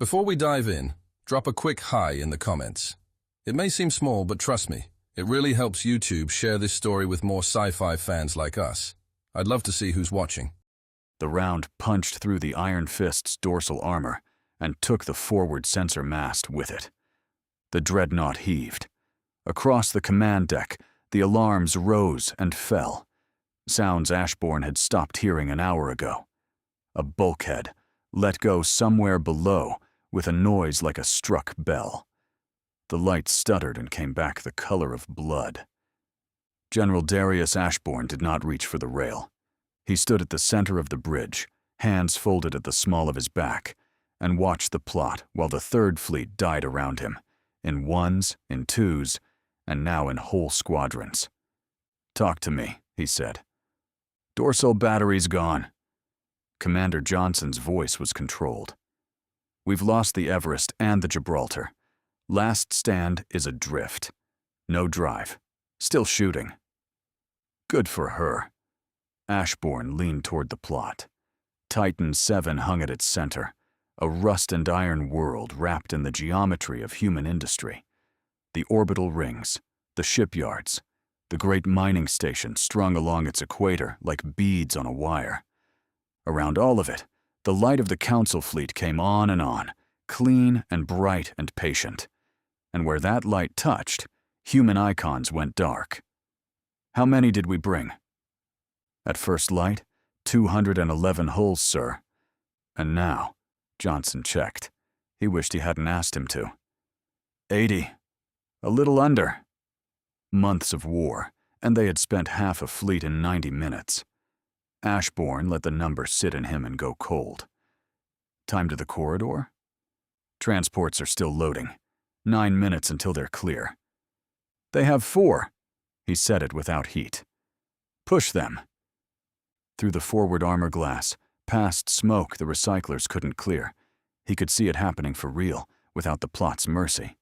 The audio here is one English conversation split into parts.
Before we dive in, drop a quick hi in the comments. It may seem small, but trust me, it really helps YouTube share this story with more sci-fi fans like us. I'd love to see who's watching. The round punched through the Iron Fist's dorsal armor and took the forward sensor mast with it. The dreadnought heaved. Across the command deck, the alarms rose and fell. Sounds Ashbourne had stopped hearing an hour ago. A bulkhead let go somewhere below with a noise like a struck bell. The light stuttered and came back the color of blood. General Darius Ashbourne did not reach for the rail. He stood at the center of the bridge, hands folded at the small of his back, and watched the plot while the Third Fleet died around him, in ones, in twos, and now in whole squadrons. "Talk to me," he said. "Dorsal battery's gone." Commander Johnson's voice was controlled. "We've lost the Everest and the Gibraltar. Last stand is adrift. No drive. Still shooting." "Good for her." Ashbourne leaned toward the plot. Titan 7 hung at its center, a rust and iron world wrapped in the geometry of human industry. The orbital rings, the shipyards, the great mining stations strung along its equator like beads on a wire. Around all of it, the light of the Council fleet came on, clean and bright and patient. And where that light touched, human icons went dark. "How many did we bring?" "At first light, 211 hulls, sir." "And now," Johnson checked. He wished he hadn't asked him to. 80. A little under. Months of war, and they had spent half a fleet in 90 minutes. Ashbourne let the number sit in him and go cold. "Time to the corridor?" "Transports are still loading. 9 minutes until they're clear." "They have 4. He said it without heat. "Push them." Through the forward armor glass, past smoke the recyclers couldn't clear. He could see it happening for real, without the plot's mercy.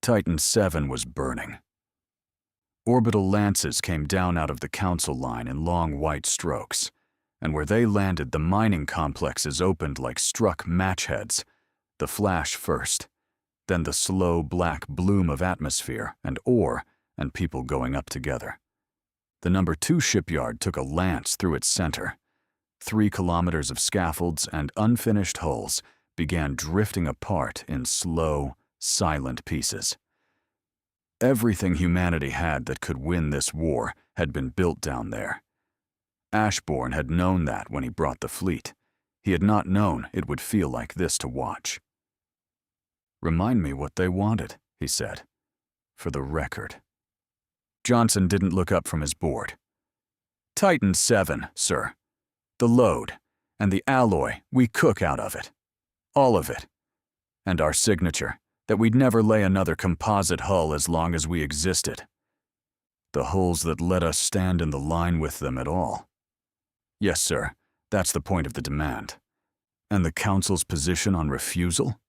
Titan 7 was burning. Orbital lances came down out of the Council line in long white strokes, and where they landed the mining complexes opened like struck match heads, the flash first, then the slow black bloom of atmosphere and ore and people going up together. The No. 2 shipyard took a lance through its center. 3 kilometers of scaffolds and unfinished hulls began drifting apart in slow, silent pieces. Everything humanity had that could win this war had been built down there. Ashbourne had known that when he brought the fleet. He had not known it would feel like this to watch. "Remind me what they wanted," he said. "For the record." Johnson didn't look up from his board. "Titan 7, sir. The load, and the alloy we cook out of it. All of it. And our signature, that we'd never lay another composite hull as long as we existed. The hulls that let us stand in the line with them at all." "Yes, sir. That's the point of the demand." "And the Council's position on refusal?"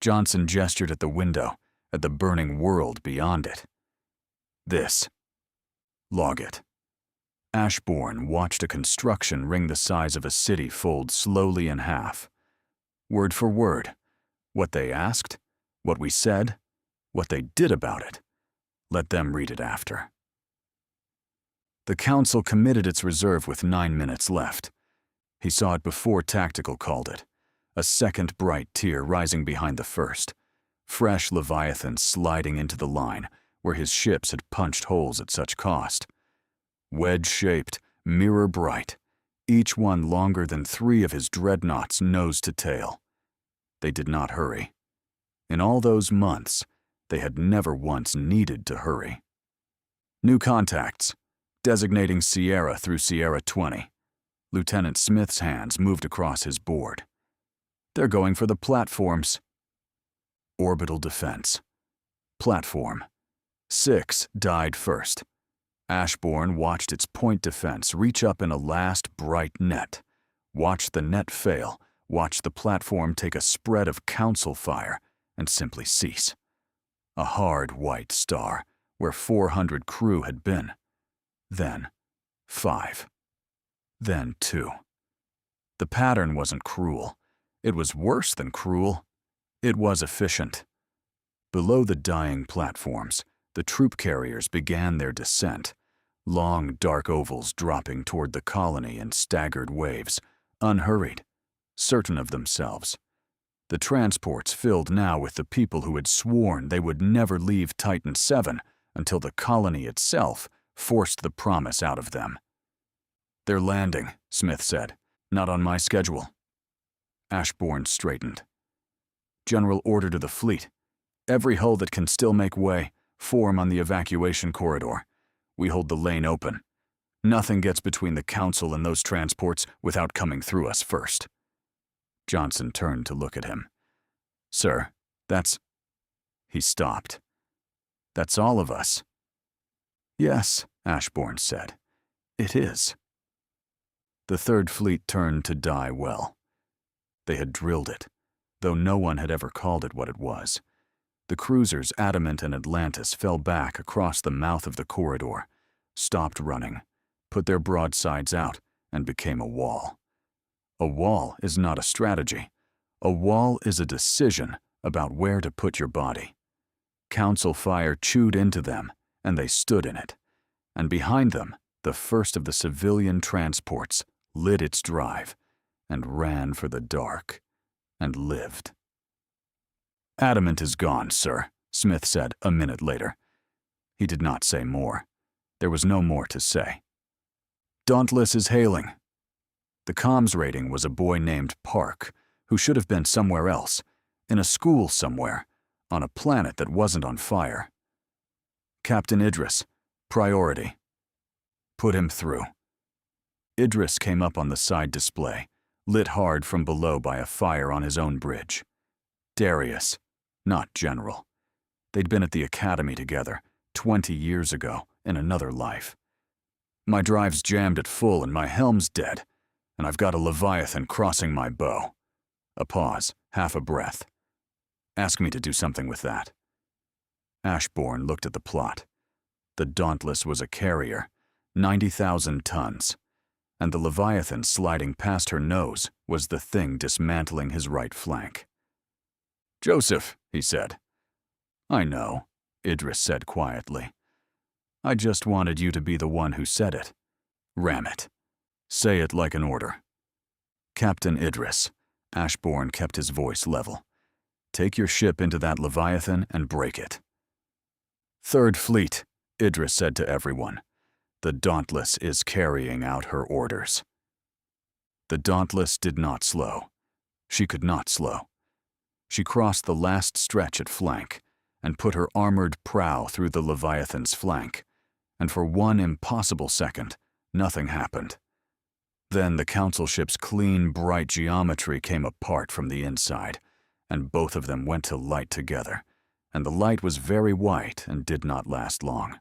Johnson gestured at the window, at the burning world beyond it. "This. Log it." Ashbourne watched a construction ring the size of a city fold slowly in half. Word for word. What they asked, what we said, what they did about it. Let them read it after. The Council committed its reserve with 9 minutes left. He saw it before Tactical called it. A second bright tier rising behind the first. Fresh Leviathans sliding into the line where his ships had punched holes at such cost. Wedge-shaped, mirror-bright, each one longer than 3 of his dreadnoughts nose to tail. They did not hurry. In all those months, they had never once needed to hurry. New contacts, designating Sierra through Sierra 20. Lieutenant Smith's hands moved across his board. "They're going for the platforms." Orbital defense. Platform. 6 died first. Ashbourne watched its point defense reach up in a last bright net, watched the net fail, watched the platform take a spread of Council fire and simply cease. A hard white star where 400 crew had been. Then 5. Then 2. The pattern wasn't cruel. It was worse than cruel. It was efficient. Below the dying platforms, the troop carriers began their descent, long dark ovals dropping toward the colony in staggered waves, unhurried, certain of themselves. The transports filled now with the people who had sworn they would never leave Titan 7 until the colony itself forced the promise out of them. "They're landing," Smith said. "Not on my schedule." Ashbourne straightened. "General order to the fleet. Every hull that can still make way, form on the evacuation corridor. We hold the lane open. Nothing gets between the Council and those transports without coming through us first." Johnson turned to look at him. "Sir, that's—" He stopped. "That's all of us." "Yes," Ashbourne said. "It is." The Third Fleet turned to die well. They had drilled it, though no one had ever called it what it was. The cruisers Adamant and Atlantis fell back across the mouth of the corridor, stopped running, put their broadsides out, and became a wall. A wall is not a strategy. A wall is a decision about where to put your body. Council fire chewed into them, and they stood in it. And behind them, the first of the civilian transports lit its drive and ran for the dark and lived. "Adamant is gone, sir," Smith said a minute later. He did not say more. There was no more to say. "Dauntless is hailing." The comms rating was a boy named Park, who should have been somewhere else, in a school somewhere, on a planet that wasn't on fire. "Captain Idris, priority." "Put him through." Idris came up on the side display, lit hard from below by a fire on his own bridge. Darius, not General. They'd been at the academy together 20 years ago in another life. "My drive's jammed at full and my helm's dead, and I've got a Leviathan crossing my bow." A pause, half a breath. "Ask me to do something with that." Ashbourne looked at the plot. The Dauntless was a carrier, 90,000 tons, and the Leviathan sliding past her nose was the thing dismantling his right flank. "Joseph," he said. "I know," Idris said quietly. "I just wanted you to be the one who said it. Ram it. Say it like an order." "Captain Idris," Ashbourne kept his voice level. "Take your ship into that Leviathan and break it." "Third Fleet," Idris said to everyone. "The Dauntless is carrying out her orders." The Dauntless did not slow. She could not slow. She crossed the last stretch at flank and put her armored prow through the Leviathan's flank, and for one impossible second, nothing happened. Then the Council ship's clean, bright geometry came apart from the inside, and both of them went to light together, and the light was very white and did not last long.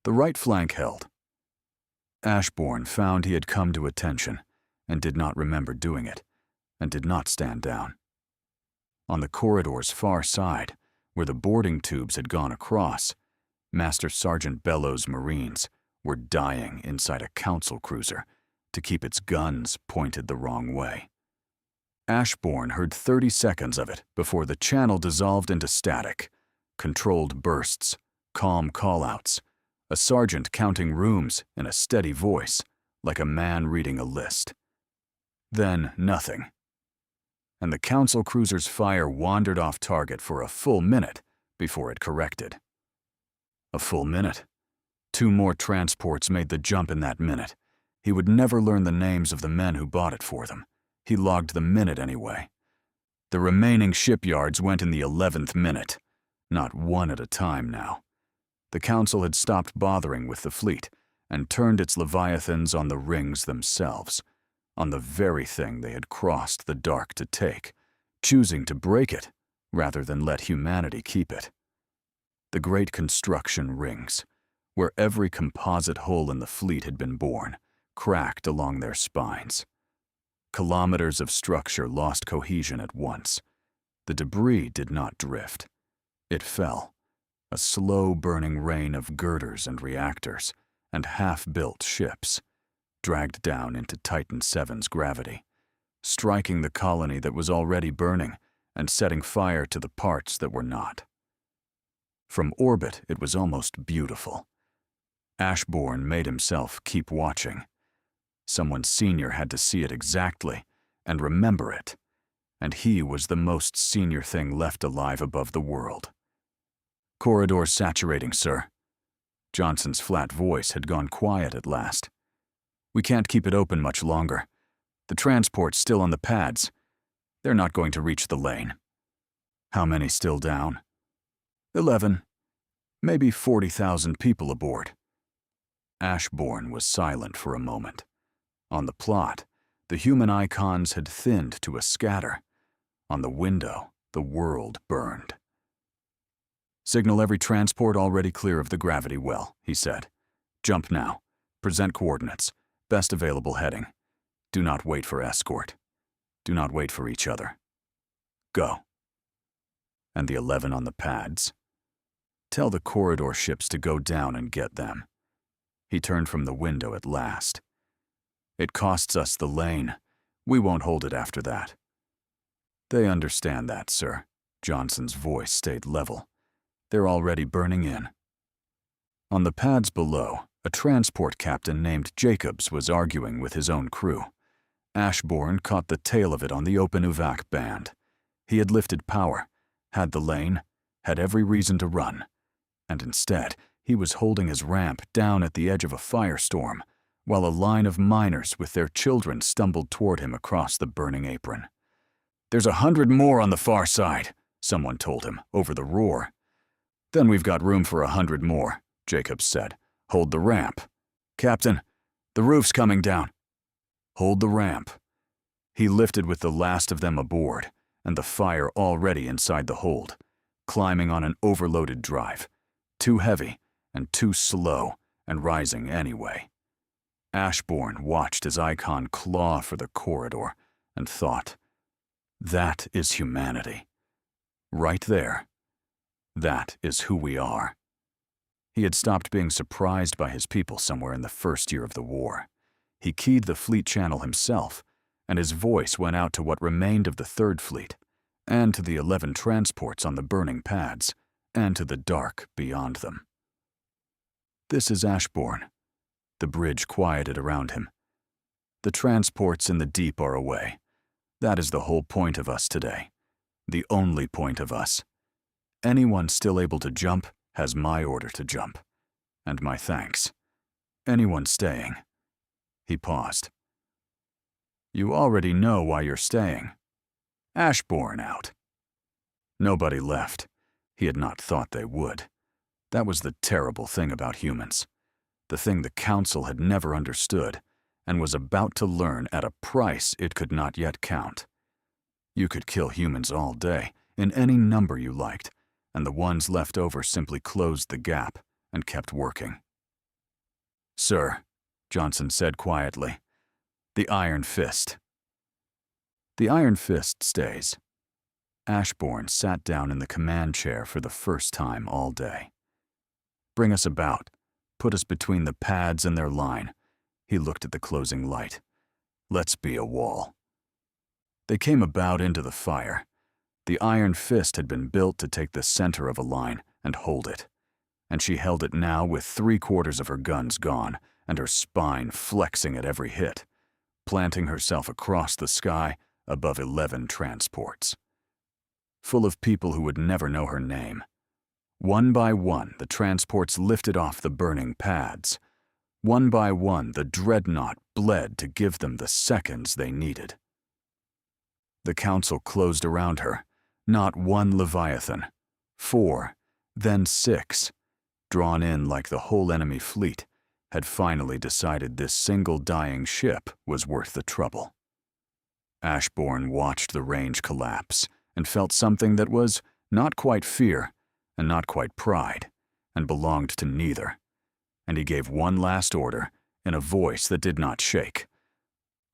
The right flank held. Ashbourne found he had come to attention and did not remember doing it, and did not stand down. On the corridor's far side, where the boarding tubes had gone across, Master Sergeant Bellow's Marines were dying inside a Council cruiser to keep its guns pointed the wrong way. Ashbourne heard 30 seconds of it before the channel dissolved into static, controlled bursts, calm call-outs, a sergeant counting rooms in a steady voice, like a man reading a list. Then nothing. And the Council cruiser's fire wandered off target for a full minute before it corrected. A full minute. 2 more transports made the jump in that minute. He would never learn the names of the men who bought it for them. He logged the minute anyway. The remaining shipyards went in the 11th minute, not one at a time now. The Council had stopped bothering with the fleet and turned its Leviathans on the rings themselves, on the very thing they had crossed the dark to take, choosing to break it rather than let humanity keep it. The great construction rings, where every composite hull in the fleet had been born, cracked along their spines. Kilometers of structure lost cohesion at once. The debris did not drift. It fell, a slow-burning rain of girders and reactors and half-built ships, dragged down into Titan VII's gravity, striking the colony that was already burning and setting fire to the parts that were not. From orbit, it was almost beautiful. Ashbourne made himself keep watching. Someone senior had to see it exactly and remember it, and he was the most senior thing left alive above the world. "Corridors saturating, sir." Johnson's flat voice had gone quiet at last. "We can't keep it open much longer. The transport's still on the pads. They're not going to reach the lane." "How many still down?" 11. Maybe 40,000 people aboard." Ashbourne was silent for a moment. On the plot, the human icons had thinned to a scatter. On the window, the world burned. "Signal every transport already clear of the gravity well," he said. "Jump now. Present coordinates. Best available heading. Do not wait for escort. Do not wait for each other. Go." And the 11 on the pads? "Tell the corridor ships to go down and get them." He turned from the window at last. "It costs us the lane. We won't hold it after that." "They understand that, sir." Johnson's voice stayed level. "They're already burning in." On the pads below, a transport captain named Jacobs was arguing with his own crew. Ashbourne caught the tail of it on the open UVAC band. He had lifted power, had the lane, had every reason to run, and instead he was holding his ramp down at the edge of a firestorm, while a line of miners with their children stumbled toward him across the burning apron. "There's 100 more on the far side," someone told him, over the roar. "Then we've got room for 100 more," Jacobs said. "Hold the ramp." "Captain, the roof's coming down." "Hold the ramp." He lifted with the last of them aboard, and the fire already inside the hold, climbing on an overloaded drive, too heavy and too slow, and rising anyway. Ashbourne watched his icon claw for the corridor and thought, that is humanity. Right there. That is who we are. He had stopped being surprised by his people somewhere in the first year of the war. He keyed the fleet channel himself, and his voice went out to what remained of the Third Fleet, and to the 11 transports on the burning pads, and to the dark beyond them. "This is Ashbourne." The bridge quieted around him. "The transports in the deep are away. That is the whole point of us today. The only point of us. Anyone still able to jump has my order to jump. And my thanks. Anyone staying." He paused. "You already know why you're staying." Ashbourne out. Nobody left. He had not thought they would. That was the terrible thing about humans. The thing the Council had never understood, and was about to learn at a price it could not yet count. You could kill humans all day, in any number you liked, and the ones left over simply closed the gap and kept working. "Sir," Johnson said quietly, "the Iron Fist." "The Iron Fist stays." Ashbourne sat down in the command chair for the first time all day. "Bring us about. Put us between the pads and their line." He looked at the closing light. "Let's be a wall." They came about into the fire. The Iron Fist had been built to take the center of a line and hold it, and she held it now with 3/4 of her guns gone and her spine flexing at every hit, planting herself across the sky above 11 transports. Full of people who would never know her name. One by one, the transports lifted off the burning pads. One by one, the dreadnought bled to give them the seconds they needed. The Council closed around her. Not one Leviathan. 4, then 6, drawn in like the whole enemy fleet, had finally decided this single dying ship was worth the trouble. Ashbourne watched the range collapse and felt something that was not quite fear and not quite pride, and belonged to neither. And he gave one last order in a voice that did not shake.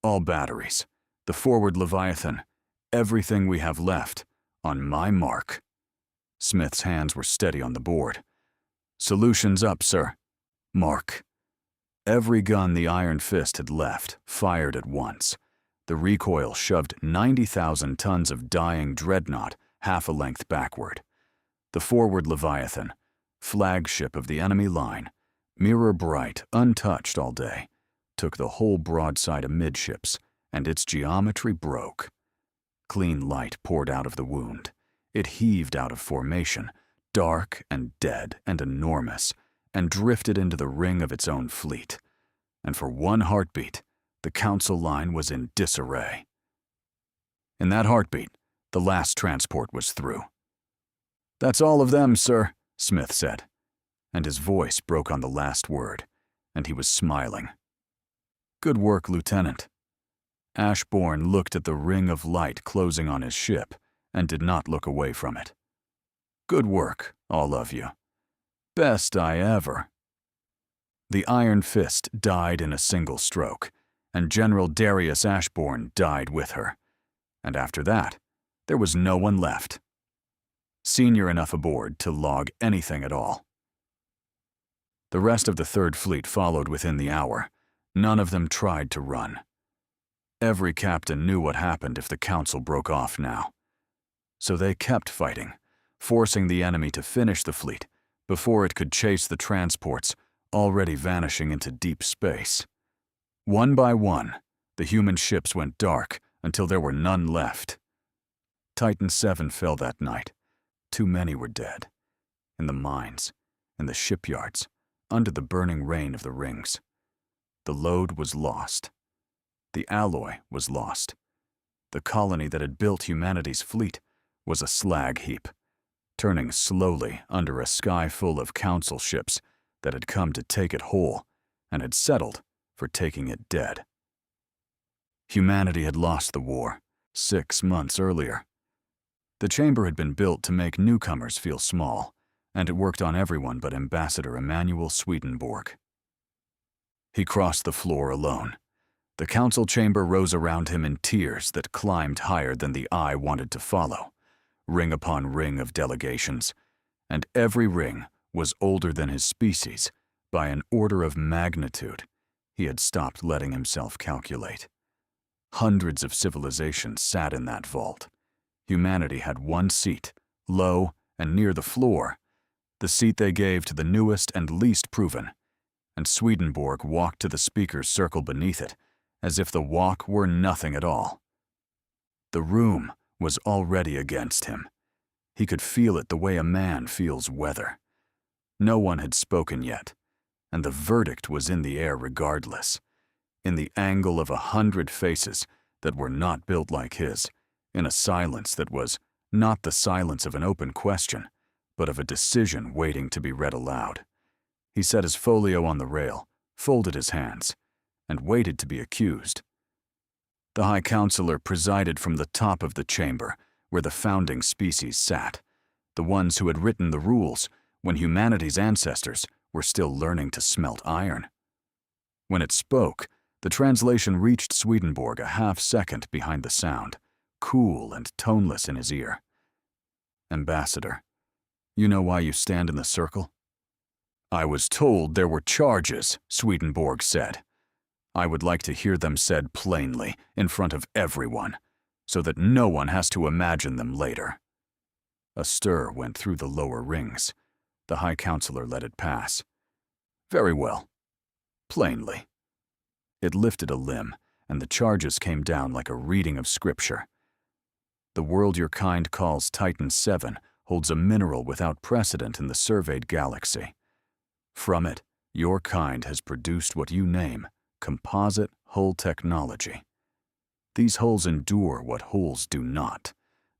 "All batteries, the forward Leviathan, everything we have left, on my mark." Smith's hands were steady on the board. "Solutions up, sir." "Mark." Every gun the Iron Fist had left fired at once. The recoil shoved 90,000 tons of dying dreadnought half a length backward. The forward Leviathan, flagship of the enemy line, mirror bright, untouched all day, took the whole broadside amidships, and its geometry broke. Clean light poured out of the wound. It heaved out of formation, dark and dead and enormous, and drifted into the ring of its own fleet. And for one heartbeat, the Council line was in disarray. In that heartbeat, the last transport was through. "That's all of them, sir," Smith said, and his voice broke on the last word, and he was smiling. "Good work, Lieutenant." Ashbourne looked at the ring of light closing on his ship and did not look away from it. "Good work, all of you. Best I ever." The Iron Fist died in a single stroke, and General Darius Ashbourne died with her. And after that, there was no one left. Senior enough aboard to log anything at all. The rest of the Third Fleet followed within the hour. None of them tried to run. Every captain knew what happened if the Council broke off now. So they kept fighting, forcing the enemy to finish the fleet before it could chase the transports already vanishing into deep space. One by one, the human ships went dark until there were none left. Titan VII fell that night. Too many were dead. In the mines, in the shipyards, under the burning rain of the rings. The load was lost. The alloy was lost. The colony that had built humanity's fleet was a slag heap, turning slowly under a sky full of Council ships that had come to take it whole and had settled for taking it dead. Humanity had lost the war 6 months earlier. The chamber had been built to make newcomers feel small, and it worked on everyone but Ambassador Emanuel Swedenborg. He crossed the floor alone. The Council chamber rose around him in tiers that climbed higher than the eye wanted to follow, ring upon ring of delegations, and every ring was older than his species by an order of magnitude he had stopped letting himself calculate. Hundreds of civilizations sat in that vault. Humanity had one seat, low and near the floor, the seat they gave to the newest and least proven, and Swedenborg walked to the speaker's circle beneath it, as if the walk were nothing at all. The room was already against him. He could feel it the way a man feels weather. No one had spoken yet, and the verdict was in the air regardless, in the angle of 100 faces that were not built like his, in a silence that was not the silence of an open question, but of a decision waiting to be read aloud. He set his folio on the rail, folded his hands, and waited to be accused. The High Counselor presided from the top of the chamber, where the founding species sat, the ones who had written the rules when humanity's ancestors were still learning to smelt iron. When it spoke, the translation reached Swedenborg a half-second behind the sound, cool and toneless in his ear. "Ambassador, you know why you stand in the circle?" "I was told there were charges," Swedenborg said. "I would like to hear them said plainly, in front of everyone, so that no one has to imagine them later." A stir went through the lower rings. The High Counselor let it pass. "Very well. Plainly." It lifted a limb, and the charges came down like a reading of scripture. "The world your kind calls Titan VII holds a mineral without precedent in the surveyed galaxy. From it, your kind has produced what you name composite hull technology. These hulls endure what hulls do not,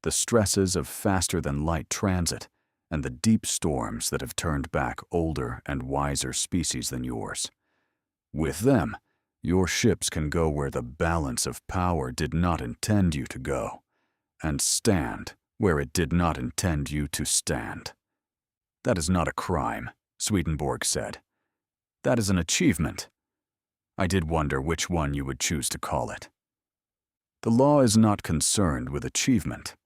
the stresses of faster-than-light transit and the deep storms that have turned back older and wiser species than yours. With them, your ships can go where the balance of power did not intend you to go, and stand where it did not intend you to stand. That is not a crime," Swedenborg said. "That is an achievement. I did wonder which one you would choose to call it." "The law is not concerned with achievement."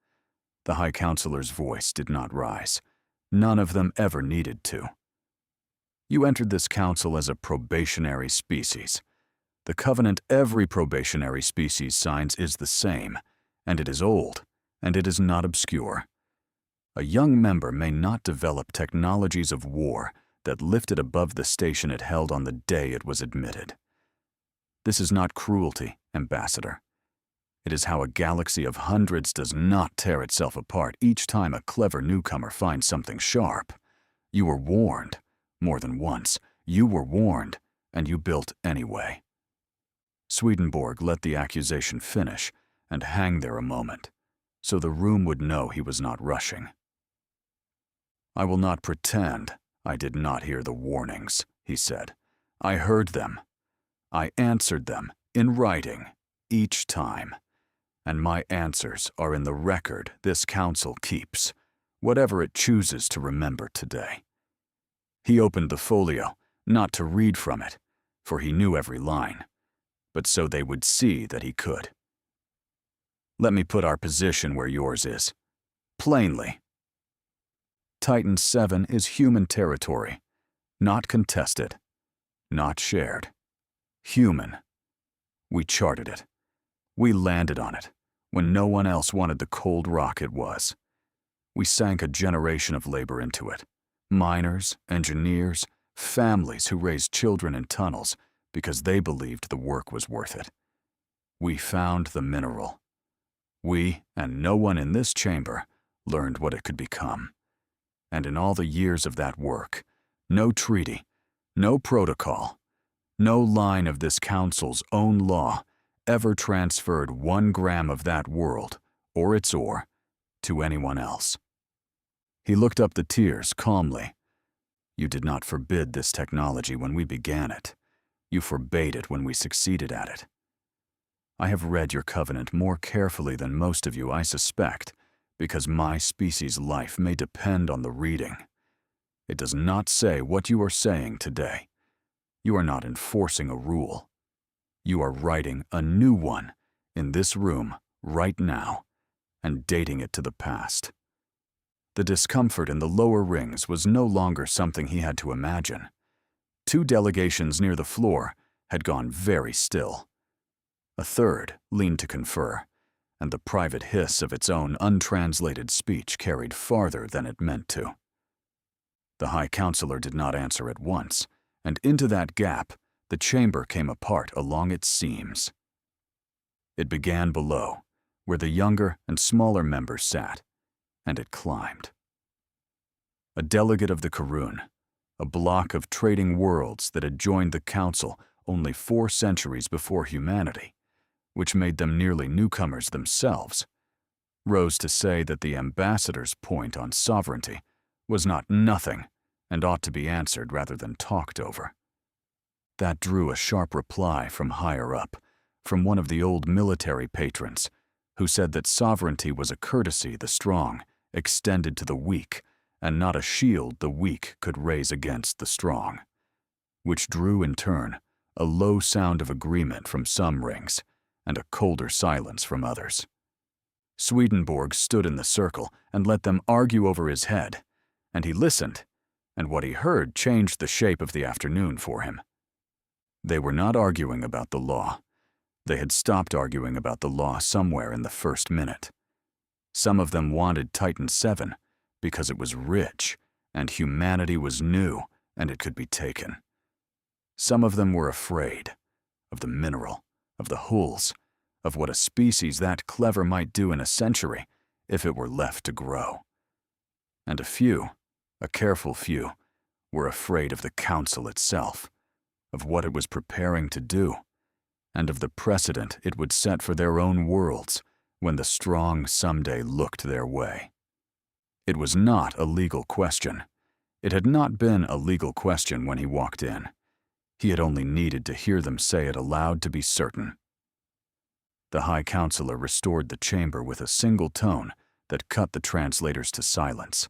The High Counselor's voice did not rise. None of them ever needed to. "You entered this council as a probationary species. The covenant every probationary species signs is the same, and it is old, and it is not obscure. A young member may not develop technologies of war that lifted above the station it held on the day it was admitted. This is not cruelty, Ambassador. It is how a galaxy of hundreds does not tear itself apart each time a clever newcomer finds something sharp. You were warned. More than once, you were warned, and you built anyway. Swedenborg let the accusation finish and hang there a moment, so the room would know he was not rushing. I will not pretend I did not hear the warnings, he said. I heard them. I answered them in writing each time, and my answers are in the record this council keeps, whatever it chooses to remember today. He opened the folio, not to read from it, for he knew every line, but so they would see that he could. Let me put our position where yours is. Plainly. Titan 7 is human territory, not contested, not shared. Human. We charted it. We landed on it when no one else wanted the cold rock it was. We sank a generation of labor into it. Miners, engineers, families who raised children in tunnels because they believed the work was worth it. We found the mineral. We, and no one in this chamber, learned what it could become. And in all the years of that work, no treaty, no protocol, no line of this council's own law ever transferred 1 gram of that world, or its ore, to anyone else. He looked up the tears calmly. You did not forbid this technology when we began it. You forbade it when we succeeded at it. I have read your covenant more carefully than most of you, I suspect, because my species' life may depend on the reading. It does not say what you are saying today. You are not enforcing a rule. You are writing a new one in this room right now and dating it to the past. The discomfort in the lower rings was no longer something he had to imagine. 2 delegations near the floor had gone very still. A third leaned to confer, and the private hiss of its own untranslated speech carried farther than it meant to. The High Counselor did not answer at once, and into that gap, the chamber came apart along its seams. It began below, where the younger and smaller members sat, and it climbed. A delegate of the Karun, a block of trading worlds that had joined the Council only 4 centuries before humanity, which made them nearly newcomers themselves, rose to say that the ambassador's point on sovereignty was not nothing and ought to be answered rather than talked over. That drew a sharp reply from higher up, from one of the old military patrons, who said that sovereignty was a courtesy the strong extended to the weak, and not a shield the weak could raise against the strong, which drew in turn a low sound of agreement from some rings and a colder silence from others. Swedenborg stood in the circle and let them argue over his head, and he listened, and what he heard changed the shape of the afternoon for him. They were not arguing about the law. They had stopped arguing about the law somewhere in the first minute. Some of them wanted Titan 7 because it was rich, and humanity was new, and it could be taken. Some of them were afraid of the mineral, of the hulls, of what a species that clever might do in a century if it were left to grow. And a few, a careful few, were afraid of the council itself, of what it was preparing to do, and of the precedent it would set for their own worlds when the strong someday looked their way. It was not a legal question. It had not been a legal question when he walked in. He had only needed to hear them say it aloud to be certain. The High Counselor restored the chamber with a single tone that cut the translators to silence,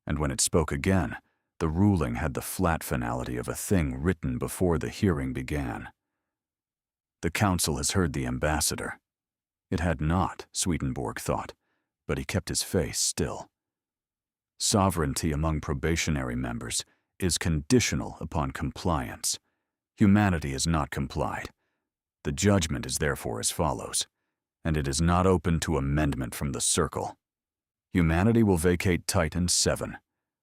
and when it spoke again, the ruling had the flat finality of a thing written before the hearing began. The Council has heard the ambassador. It had not, Swedenborg thought, but he kept his face still. Sovereignty among probationary members is conditional upon compliance. Humanity has not complied, The judgment is therefore as follows, and it is not open to amendment from the Circle. Humanity will vacate Titan 7.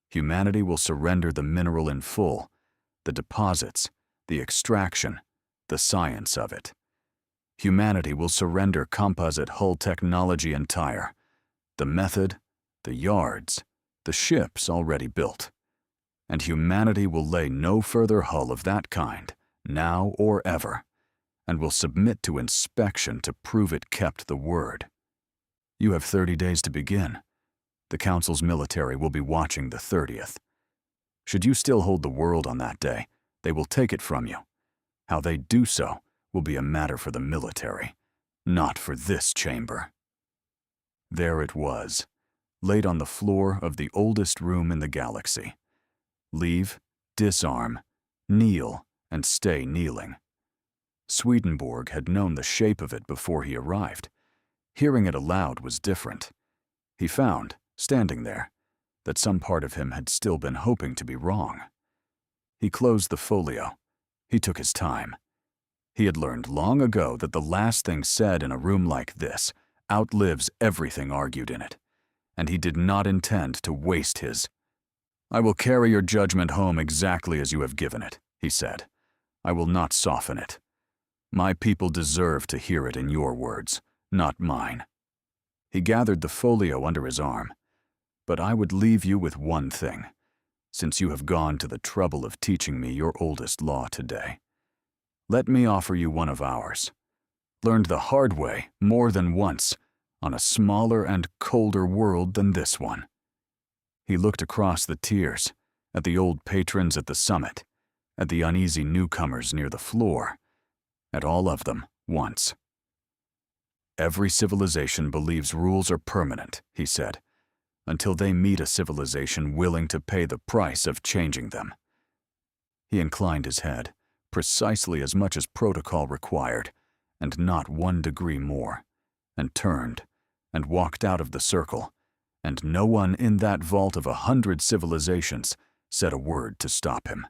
Humanity will surrender the mineral in full, the deposits, the extraction, the science of it. Humanity will surrender composite hull technology entire, the method, the yards, the ships already built. And humanity will lay no further hull of that kind, now or ever, and will submit to inspection to prove it kept the word. You have 30 days to begin. The Council's military will be watching the 30th. Should you still hold the world on that day, they will take it from you. How they do so will be a matter for the military, not for this chamber. There it was, laid on the floor of the oldest room in the galaxy. Leave, disarm, kneel, and stay kneeling. Swedenborg had known the shape of it before he arrived. Hearing it aloud was different. He found, standing there, that some part of him had still been hoping to be wrong. He closed the folio. He took his time. He had learned long ago that the last thing said in a room like this outlives everything argued in it, and he did not intend to waste his. "I will carry your judgment home exactly as you have given it," he said. "I will not soften it. My people deserve to hear it in your words, not mine." He gathered the folio under his arm. "But I would leave you with one thing, since you have gone to the trouble of teaching me your oldest law today. Let me offer you one of ours, learned the hard way more than once, on a smaller and colder world than this one." He looked across the tiers, at the old patrons at the summit, at the uneasy newcomers near the floor, at all of them once. "Every civilization believes rules are permanent," he said, "until they meet a civilization willing to pay the price of changing them." He inclined his head, precisely as much as protocol required, and not 1 degree more, and turned, and walked out of the circle, and no one in that vault of 100 civilizations said a word to stop him.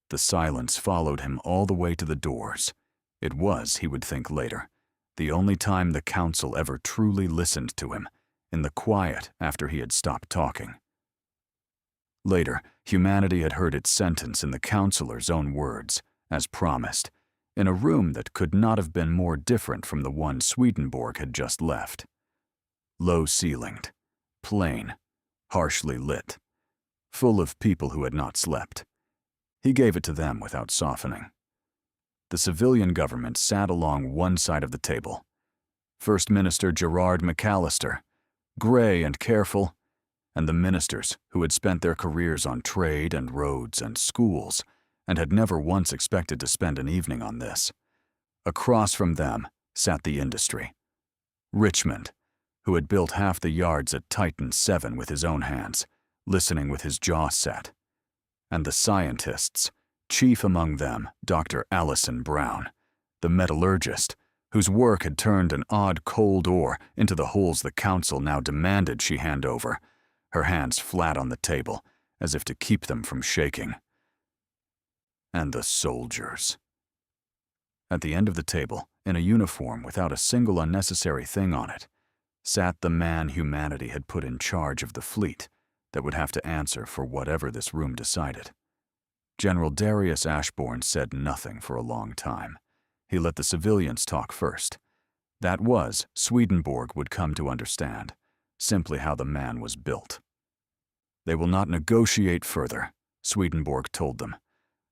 The silence followed him all the way to the doors. It was, he would think later, the only time the Council ever truly listened to him, in the quiet after he had stopped talking. Later, humanity had heard its sentence in the Councilor's own words, as promised, in a room that could not have been more different from the one Swedenborg had just left. Low-ceilinged, plain, harshly lit, full of people who had not slept. He gave it to them without softening. The civilian government sat along one side of the table. First Minister Gerard McAllister, gray and careful, and the ministers who had spent their careers on trade and roads and schools and had never once expected to spend an evening on this. Across from them sat the industry. Richmond, who had built half the yards at Titan 7 with his own hands, listening with his jaw set. And the scientists, chief among them Dr. Allison Brown, the metallurgist, whose work had turned an odd cold ore into the holes the Council now demanded she hand over, her hands flat on the table, as if to keep them from shaking. And the soldiers. At the end of the table, in a uniform without a single unnecessary thing on it, sat the man humanity had put in charge of the fleet that would have to answer for whatever this room decided. General Darius Ashbourne said nothing for a long time. He let the civilians talk first. That was, Swedenborg would come to understand, simply how the man was built. "They will not negotiate further," Swedenborg told them.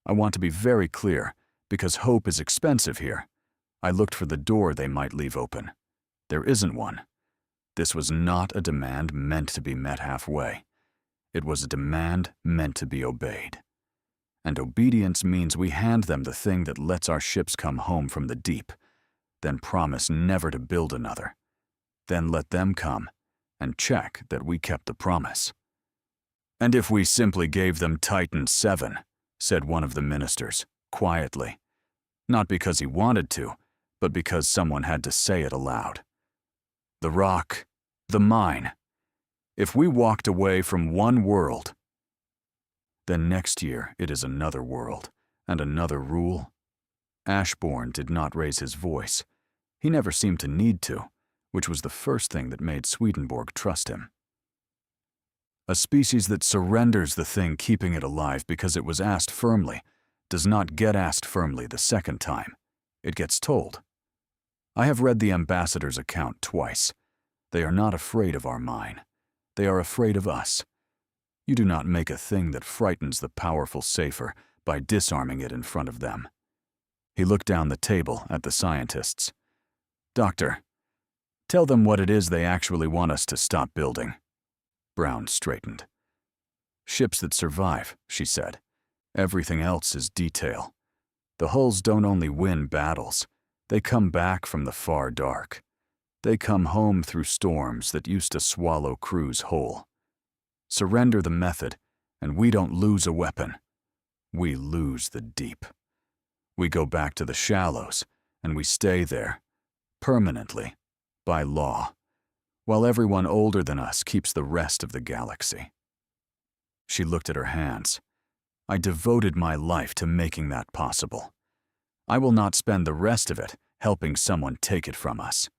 "I want to be very clear, because hope is expensive here. I looked for the door they might leave open. There isn't one. This was not a demand meant to be met halfway. It was a demand meant to be obeyed. And obedience means we hand them the thing that lets our ships come home from the deep, then promise never to build another. Then let them come and check that we kept the promise." "And if we simply gave them Titan 7, said one of the ministers, quietly, not because he wanted to, but because someone had to say it aloud. "The rock, the mine. If we walked away from one world, then next year it is another world and another rule Ashbourne did not raise his voice. He never seemed to need to, which was the first thing that made Swedenborg trust him. A species that surrenders the thing keeping it alive because it was asked firmly does not get asked firmly the second time. It gets told. I have read the ambassador's account twice. They are not afraid of our mine. They are afraid of us. You do not make a thing that frightens the powerful safer by disarming it in front of them. He looked down the table at the scientists. Doctor, tell them what it is they actually want us to stop building. Brown straightened. Ships that survive, she said. Everything else is detail. The hulls don't only win battles. They come back from the far dark. They come home through storms that used to swallow crews whole. Surrender the method, and we don't lose a weapon. We lose the deep. We go back to the shallows, and we stay there, permanently, by law, while everyone older than us keeps the rest of the galaxy. She looked at her hands. I devoted my life to making that possible. I will not spend the rest of it helping someone take it from us.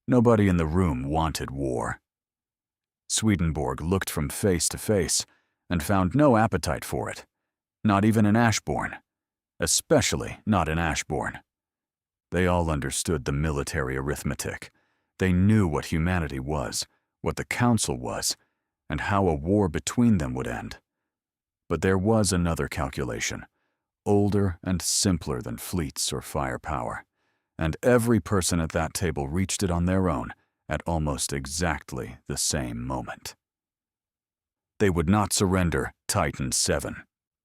Nobody in the room wanted war. Swedenborg looked from face to face and found no appetite for it, not even in Ashbourne, especially not in Ashbourne. They all understood the military arithmetic. They knew what humanity was, what the Council was, and how a war between them would end. But there was another calculation, older and simpler than fleets or firepower, and every person at that table reached it on their own at almost exactly the same moment. They would not surrender Titan VII.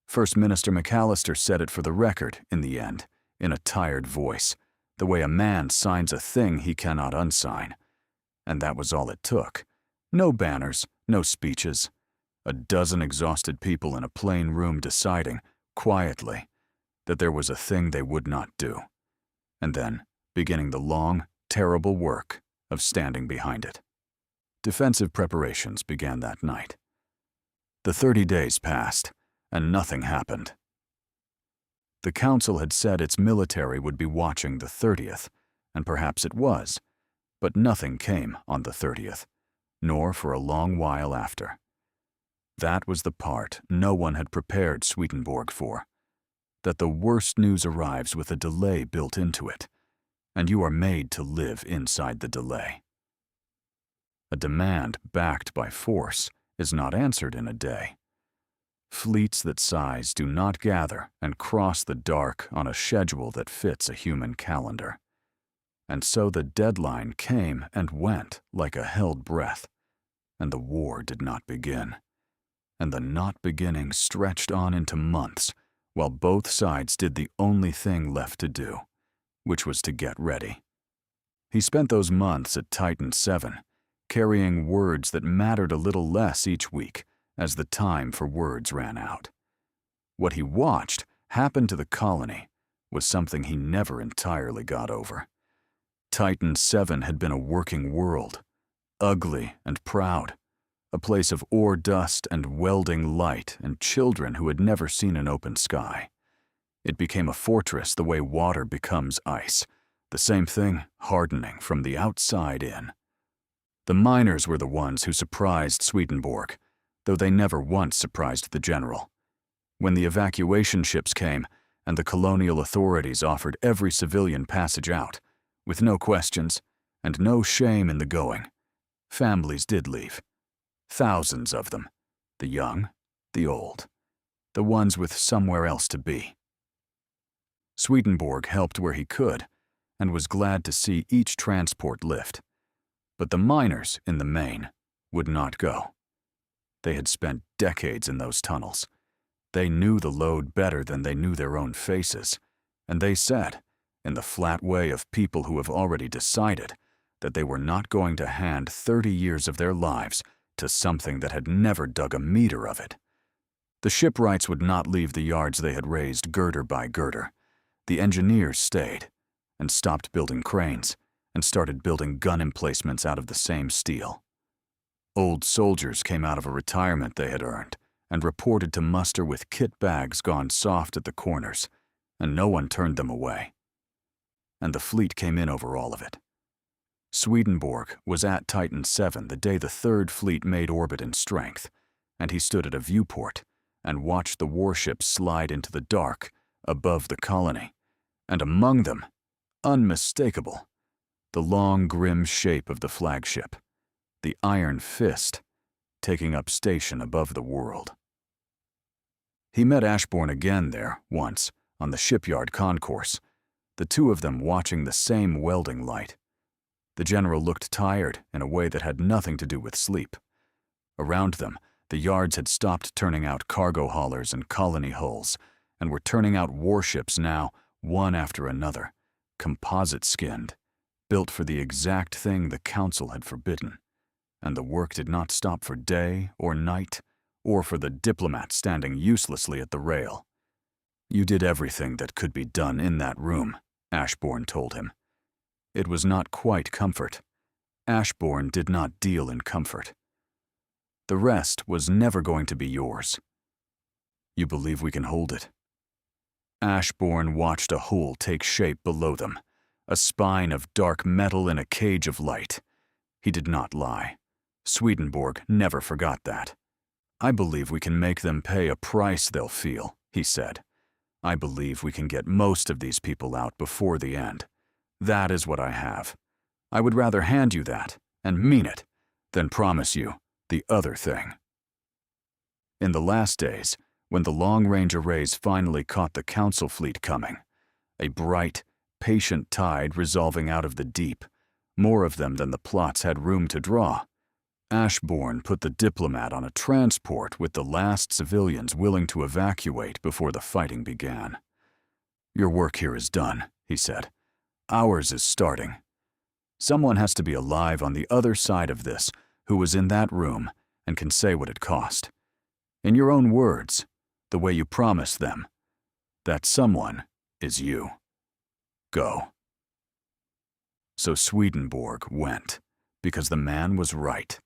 First Minister McAllister said it for the record in the end, in a tired voice, the way a man signs a thing he cannot unsign. And that was all it took. No banners, no speeches. A dozen exhausted people in a plain room deciding, quietly, that there was a thing they would not do. And then beginning the long, terrible work of standing behind it. Defensive preparations began that night. The 30 days passed, and nothing happened. The Council had said its military would be watching the 30th, and perhaps it was, but nothing came on the 30th, nor for a long while after. That was the part no one had prepared Swedenborg for, that the worst news arrives with a delay built into it, and you are made to live inside the delay. A demand backed by force is not answered in a day. Fleets that size do not gather and cross the dark on a schedule that fits a human calendar. And so the deadline came and went like a held breath, and the war did not begin. And the not beginning stretched on into months, while both sides did the only thing left to do, which was to get ready. He spent those months at Titan VII, carrying words that mattered a little less each week as the time for words ran out. What he watched happen to the colony was something he never entirely got over. Titan VII had been a working world, ugly and proud, a place of ore dust and welding light and children who had never seen an open sky. It became a fortress the way water becomes ice, the same thing hardening from the outside in. The miners were the ones who surprised Swedenborg, though they never once surprised the general. When the evacuation ships came and the colonial authorities offered every civilian passage out, with no questions and no shame in the going, families did leave. Thousands of them, the young, the old, the ones with somewhere else to be. Swedenborg helped where he could and was glad to see each transport lift. But the miners, in the main, would not go. They had spent decades in those tunnels. They knew the load better than they knew their own faces, and they said, in the flat way of people who have already decided, that they were not going to hand 30 years of their lives to something that had never dug a meter of it. The shipwrights would not leave the yards they had raised girder by girder. The engineers stayed and stopped building cranes and started building gun emplacements out of the same steel. Old soldiers came out of a retirement they had earned and reported to muster with kit bags gone soft at the corners, and no one turned them away. And the fleet came in over all of it. Swedenborg was at Titan 7 the day the Third Fleet made orbit in strength, and he stood at a viewport and watched the warships slide into the dark above the colony, and among them, unmistakable, the long, grim shape of the flagship, the Iron Fist, taking up station above the world. He met Ashbourne again there, once, on the shipyard concourse, the two of them watching the same welding light. The general looked tired in a way that had nothing to do with sleep. Around them, the yards had stopped turning out cargo haulers and colony hulls, and were turning out warships now, one after another, composite-skinned, built for the exact thing the Council had forbidden. And the work did not stop for day or night, or for the diplomat standing uselessly at the rail. "You did everything that could be done in that room," Ashbourne told him. It was not quite comfort. Ashbourne did not deal in comfort. The rest was never going to be yours. "You believe we can hold it?" Ashbourne watched a hole take shape below them, a spine of dark metal in a cage of light. He did not lie. Swedenborg never forgot that. "I believe we can make them pay a price they'll feel," he said. "I believe we can get most of these people out before the end. That is what I have. I would rather hand you that, and mean it, than promise you the other thing." In the last days, when the long-range arrays finally caught the Council fleet coming, a bright, patient tide resolving out of the deep, more of them than the plots had room to draw, Ashbourne put the diplomat on a transport with the last civilians willing to evacuate before the fighting began. "Your work here is done," he said. "Ours is starting. Someone has to be alive on the other side of this who was in that room and can say what it cost. In your own words, the way you promised them, that someone is you. Go." So Swedenborg went, because the man was right,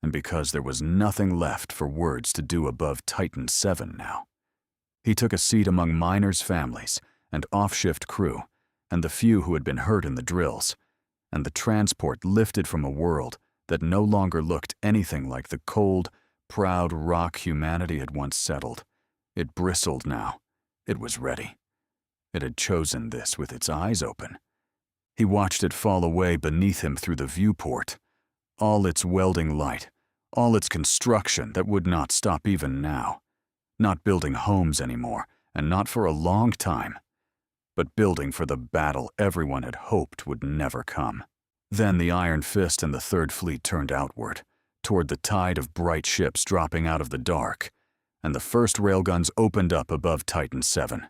and because there was nothing left for words to do above Titan 7 now. He took a seat among miners' families and off-shift crew, and the few who had been hurt in the drills, and the transport lifted from a world that no longer looked anything like the cold, proud rock humanity had once settled. It bristled now. It was ready. It had chosen this with its eyes open. He watched it fall away beneath him through the viewport, all its welding light, all its construction that would not stop even now, not building homes anymore, and not for a long time, but building for the battle everyone had hoped would never come. Then the Iron Fist and the Third Fleet turned outward, toward the tide of bright ships dropping out of the dark, and the first railguns opened up above Titan 7,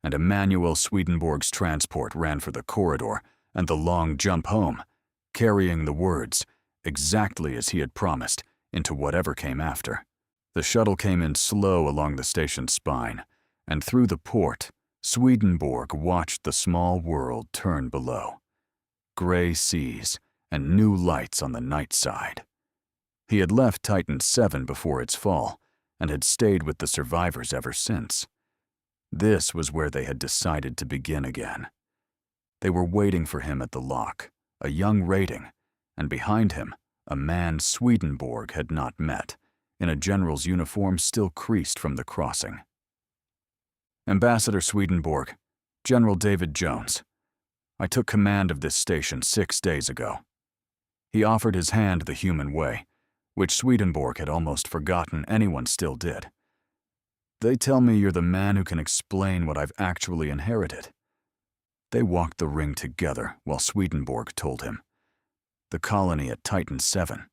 and Emmanuel Swedenborg's transport ran for the corridor and the long jump home, carrying the words, exactly as he had promised, into whatever came after. The shuttle came in slow along the station's spine, and through the port, Swedenborg watched the small world turn below. Gray seas and new lights on the night side. He had left Titan 7 before its fall, and had stayed with the survivors ever since. This was where they had decided to begin again. They were waiting for him at the lock, a young rating, and behind him, a man Swedenborg had not met, in a general's uniform still creased from the crossing. "Ambassador Swedenborg, General David Jones. I took command of this station 6 days ago." He offered his hand the human way, which Swedenborg had almost forgotten anyone still did. "They tell me you're the man who can explain what I've actually inherited." They walked the ring together while Swedenborg told him. The colony at Titan 7,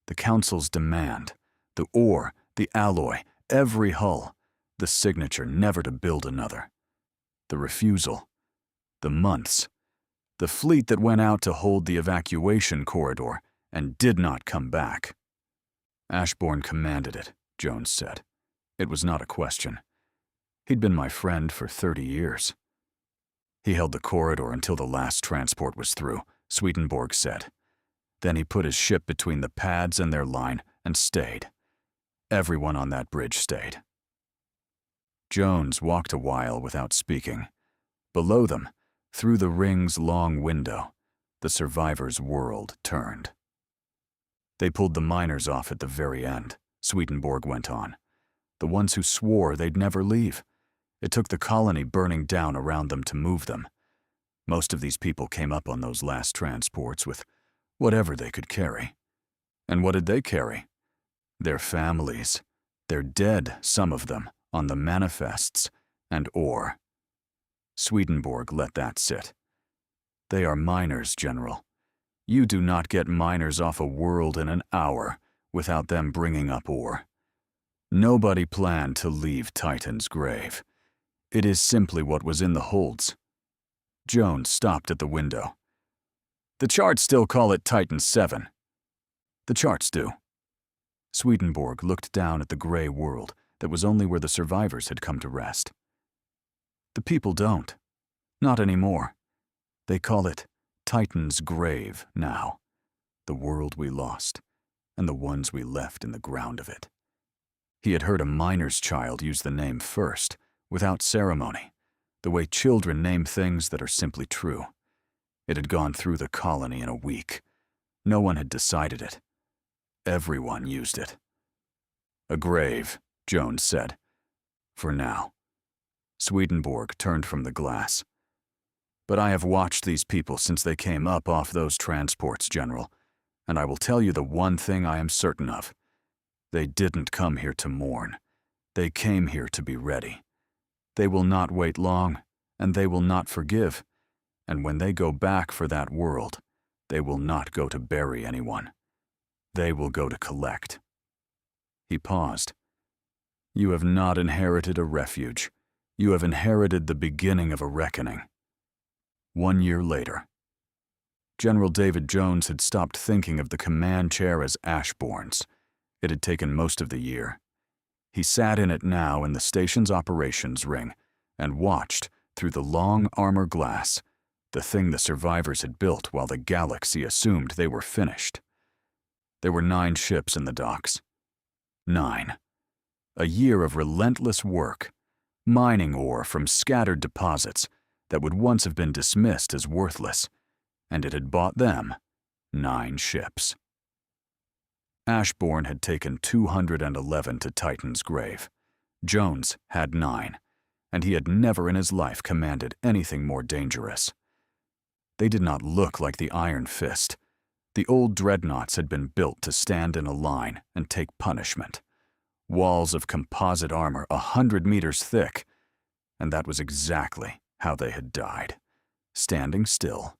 the Council's demand, the ore, the alloy, every hull, the signature never to build another. The refusal, the months, the fleet that went out to hold the evacuation corridor and did not come back. "Ashbourne commanded it," Jones said. It was not a question. He'd been my friend for 30 years. "He held the corridor until the last transport was through," Swedenborg said. "Then he put his ship between the pads and their line and stayed. Everyone on that bridge stayed." Jones walked a while without speaking, Below them, through the ring's long window, the survivors' world turned. They pulled the miners off at the very end, Swedenborg went on. The ones who swore they'd never leave. It took the colony burning down around them to move them. Most of these people came up on those last transports with whatever they could carry. And what did they carry? Their families. They're dead, some of them, on the manifests, and ore. Swedenborg let that sit. They are miners, General. You do not get miners off a world in an hour without them bringing up ore. Nobody planned to leave Titan's grave. It is simply what was in the holds. Jones stopped at the window. The charts still call it Titan 7. The charts do. Swedenborg looked down at the gray world that was only where the survivors had come to rest. The people don't. Not anymore. They call it Titan's grave now. The world we lost, and the ones we left in the ground of it. He had heard a miner's child use the name first, without ceremony, the way children name things that are simply true. It had gone through the colony in a week. No one had decided it. Everyone used it. A grave, Jones said. For now. Swedenborg turned from the glass. But I have watched these people since they came up off those transports, General, and I will tell you the one thing I am certain of. They didn't come here to mourn. They came here to be ready. They will not wait long, and they will not forgive. And when they go back for that world, they will not go to bury anyone. They will go to collect. He paused. You have not inherited a refuge. You have inherited the beginning of a reckoning. 1 year later. General David Jones had stopped thinking of the command chair as Ashbourne's. It had taken most of the year. He sat in it now in the station's operations ring and watched, through the long armor glass, the thing the survivors had built while the galaxy assumed they were finished. There were 9 ships in the docks. 9. A year of relentless work, mining ore from scattered deposits that would once have been dismissed as worthless, and it had bought them 9 ships. Ashbourne had taken 211 to Titan's grave. Jones had 9, and he had never in his life commanded anything more dangerous. They did not look like the Iron Fist. The old dreadnoughts had been built to stand in a line and take punishment. Walls of composite armor 100 meters thick, and that was exactly how they had died, standing still,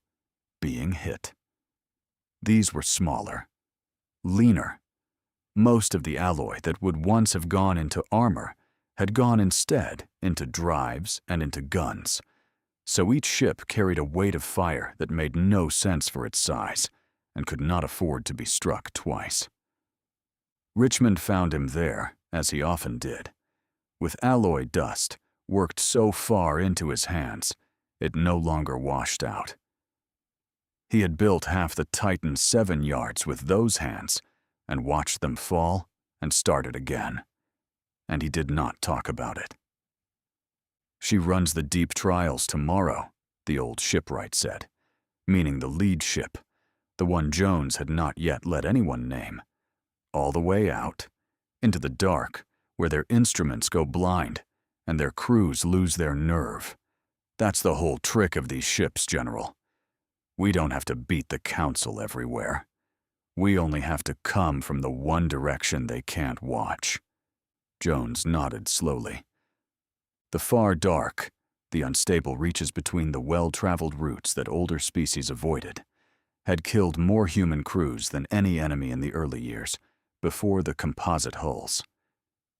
being hit. These were smaller, leaner. Most of the alloy that would once have gone into armor had gone instead into drives and into guns, so each ship carried a weight of fire that made no sense for its size and could not afford to be struck twice. Richmond found him there, as he often did, with alloy dust worked so far into his hands it no longer washed out. He had built half the Titan 7 yards with those hands and watched them fall and started again, and he did not talk about it. She runs the deep trials tomorrow, the old shipwright said, meaning the lead ship, the one Jones had not yet let anyone name, all the way out, into the dark, where their instruments go blind and their crews lose their nerve. That's the whole trick of these ships, General. We don't have to beat the Council everywhere. We only have to come from the one direction they can't watch. Jones nodded slowly. The far dark, the unstable reaches between the well-traveled routes that older species avoided, had killed more human crews than any enemy in the early years, before the composite hulls.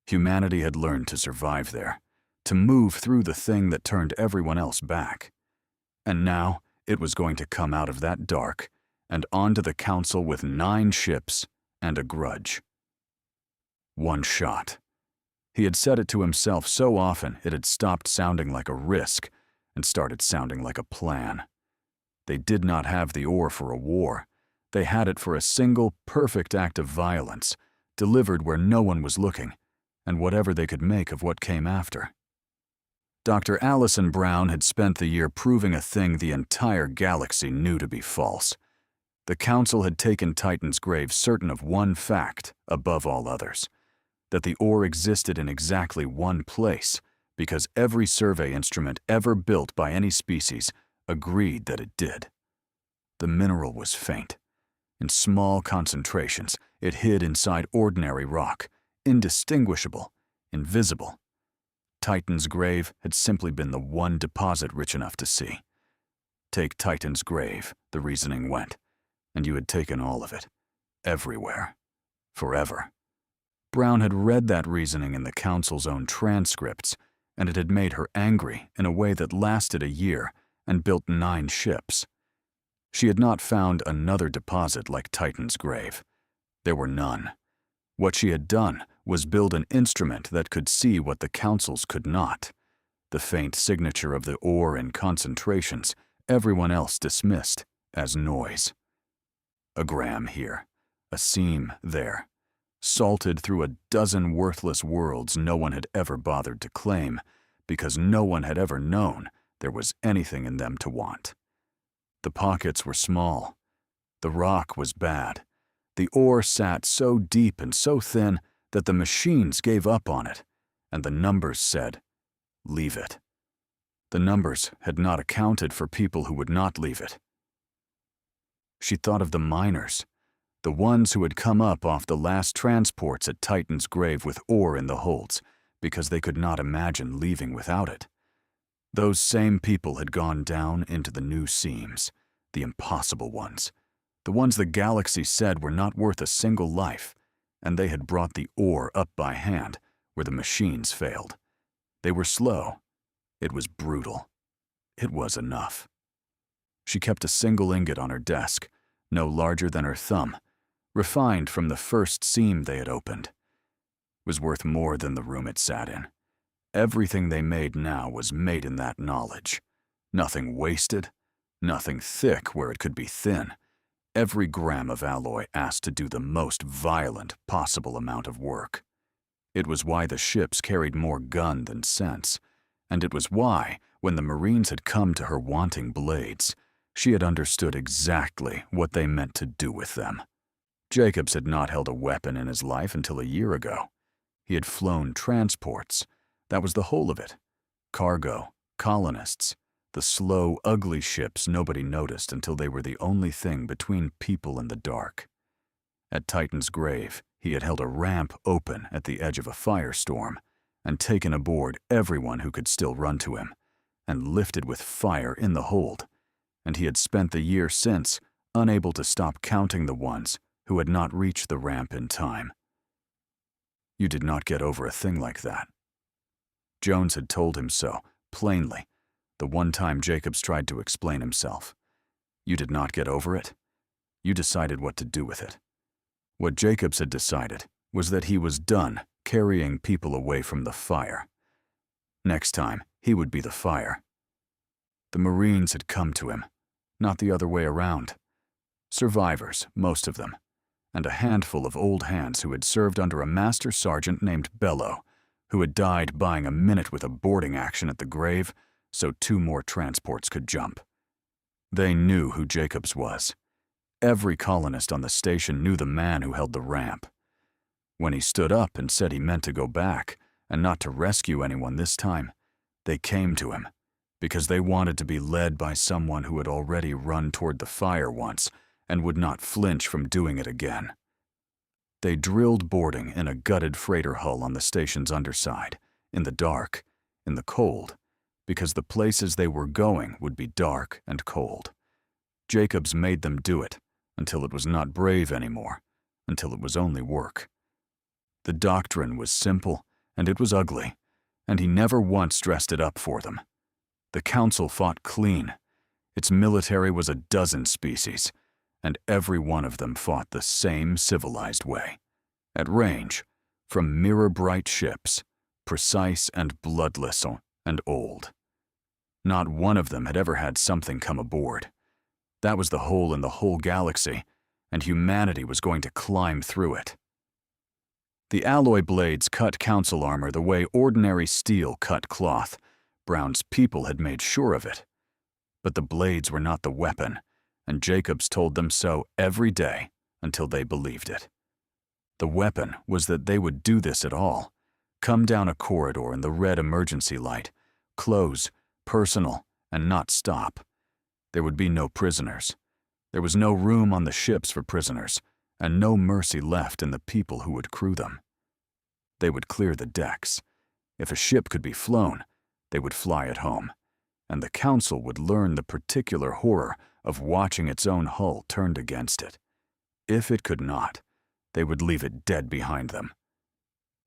Humanity had learned to survive there, to move through the thing that turned everyone else back. And now it was going to come out of that dark and onto the Council with 9 ships and a grudge. 1 shot. He had said it to himself so often it had stopped sounding like a risk and started sounding like a plan. They did not have the ore for a war. They had it for a single, perfect act of violence, delivered where no one was looking, and whatever they could make of what came after. Dr. Allison Brown had spent the year proving a thing the entire galaxy knew to be false. The Council had taken Titan's grave certain of one fact above all others, that the ore existed in exactly one place, because every survey instrument ever built by any species agreed that it did. The mineral was faint. In small concentrations, it hid inside ordinary rock, indistinguishable, invisible. Titan's grave had simply been the one deposit rich enough to see. Take Titan's grave, the reasoning went, and you had taken all of it, everywhere, forever. Brown had read that reasoning in the Council's own transcripts, and it had made her angry in a way that lasted a year and built 9 ships. She had not found another deposit like Titan's grave. There were none. What she had done was build an instrument that could see what the Council's could not. The faint signature of the ore in concentrations everyone else dismissed as noise. A gram here, a seam there, salted through a dozen worthless worlds no one had ever bothered to claim, because no one had ever known there was anything in them to want. The pockets were small. The rock was bad. The ore sat so deep and so thin that the machines gave up on it, and the numbers said, "Leave it." The numbers had not accounted for people who would not leave it. She thought of the miners, the ones who had come up off the last transports at Titan's grave with ore in the holds, because they could not imagine leaving without it. Those same people had gone down into the new seams, the impossible ones, the ones the galaxy said were not worth a single life, and they had brought the ore up by hand where the machines failed. They were slow. It was brutal. It was enough. She kept a single ingot on her desk, no larger than her thumb, refined from the first seam they had opened. It was worth more than the room it sat in. Everything they made now was made in that knowledge. Nothing wasted, nothing thick where it could be thin. Every gram of alloy asked to do the most violent possible amount of work. It was why the ships carried more gun than sense, and it was why, when the Marines had come to her wanting blades, she had understood exactly what they meant to do with them. Jacobs had not held a weapon in his life until a year ago. He had flown transports. That was the whole of it. Cargo, colonists, the slow, ugly ships nobody noticed until they were the only thing between people and the dark. At Titan's grave, he had held a ramp open at the edge of a firestorm and taken aboard everyone who could still run to him, and lifted with fire in the hold, and he had spent the year since unable to stop counting the ones who had not reached the ramp in time. You did not get over a thing like that. Jones had told him so, plainly, the one time Jacobs tried to explain himself. You did not get over it. You decided what to do with it. What Jacobs had decided was that he was done carrying people away from the fire. Next time, he would be the fire. The Marines had come to him, not the other way around. Survivors, most of them, and a handful of old hands who had served under a master sergeant named Bellow, who had died buying a minute with a boarding action at the grave so 2 more transports could jump. They knew who Jacobs was. Every colonist on the station knew the man who held the ramp. When he stood up and said he meant to go back, and not to rescue anyone this time, they came to him, because they wanted to be led by someone who had already run toward the fire once and would not flinch from doing it again. They drilled boarding in a gutted freighter hull on the station's underside, in the dark, in the cold, because the places they were going would be dark and cold. Jacobs made them do it until it was not brave anymore, until it was only work. The doctrine was simple, and it was ugly, and he never once dressed it up for them. The Council fought clean. Its military was a dozen species, and every one of them fought the same civilized way. At range, from mirror-bright ships, precise and bloodless and old. Not one of them had ever had something come aboard. That was the hole in the whole galaxy, and humanity was going to climb through it. The alloy blades cut Council armor the way ordinary steel cut cloth, Brown's people had made sure of it. But the blades were not the weapon, and Jacobs told them so every day until they believed it. The weapon was that they would do this at all. Come down a corridor in the red emergency light, close, personal, and not stop. There would be no prisoners. There was no room on the ships for prisoners, and no mercy left in the people who would crew them. They would clear the decks. If a ship could be flown, they would fly it home, and the Council would learn the particular horror of watching its own hull turned against it. If it could not, they would leave it dead behind them.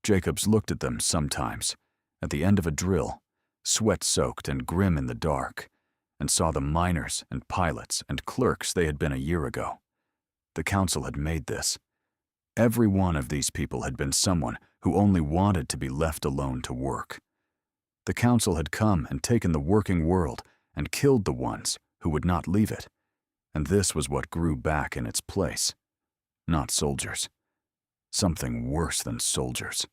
Jacobs looked at them sometimes, at the end of a drill, sweat-soaked and grim in the dark, and saw the miners and pilots and clerks they had been a year ago. The Council had made this. Every one of these people had been someone who only wanted to be left alone to work. The Council had come and taken the working world and killed the ones who would not leave it, and this was what grew back in its place. Not soldiers. Something worse than soldiers.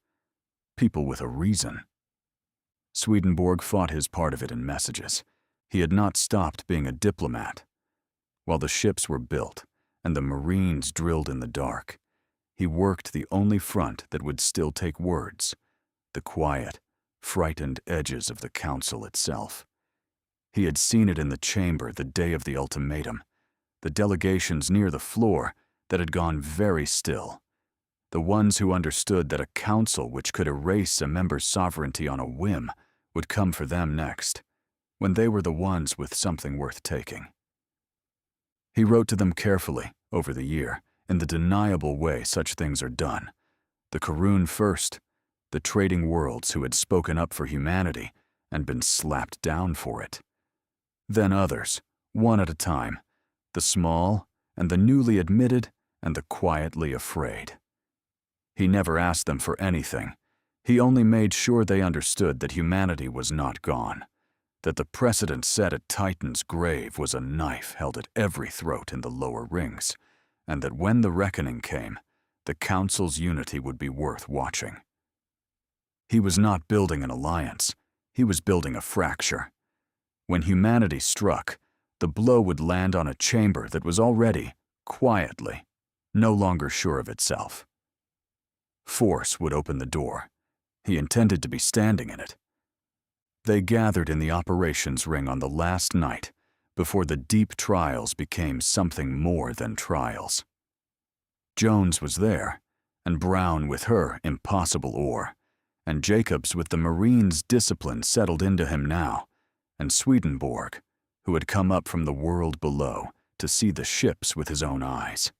People with a reason. Swedenborg fought his part of it in messages. He had not stopped being a diplomat. While the ships were built and the Marines drilled in the dark, he worked the only front that would still take words, the quiet, frightened edges of the Council itself. He had seen it in the chamber the day of the ultimatum, the delegations near the floor that had gone very still, the ones who understood that a council which could erase a member's sovereignty on a whim would come for them next, when they were the ones with something worth taking. He wrote to them carefully over the year, in the deniable way such things are done. The Karun first, the trading worlds who had spoken up for humanity and been slapped down for it. Then others, one at a time, the small and the newly admitted and the quietly afraid. He never asked them for anything. He only made sure they understood that humanity was not gone, that the precedent set at Titan's grave was a knife held at every throat in the lower rings, and that when the reckoning came, the Council's unity would be worth watching. He was not building an alliance. He was building a fracture. When humanity struck, the blow would land on a chamber that was already, quietly, no longer sure of itself. Force would open the door. He intended to be standing in it. They gathered in the operations ring on the last night, before the deep trials became something more than trials. Jones was there, and Brown with her impossible ore, and Jacobs with the Marines' discipline settled into him now, and Swedenborg, who had come up from the world below to see the ships with his own eyes.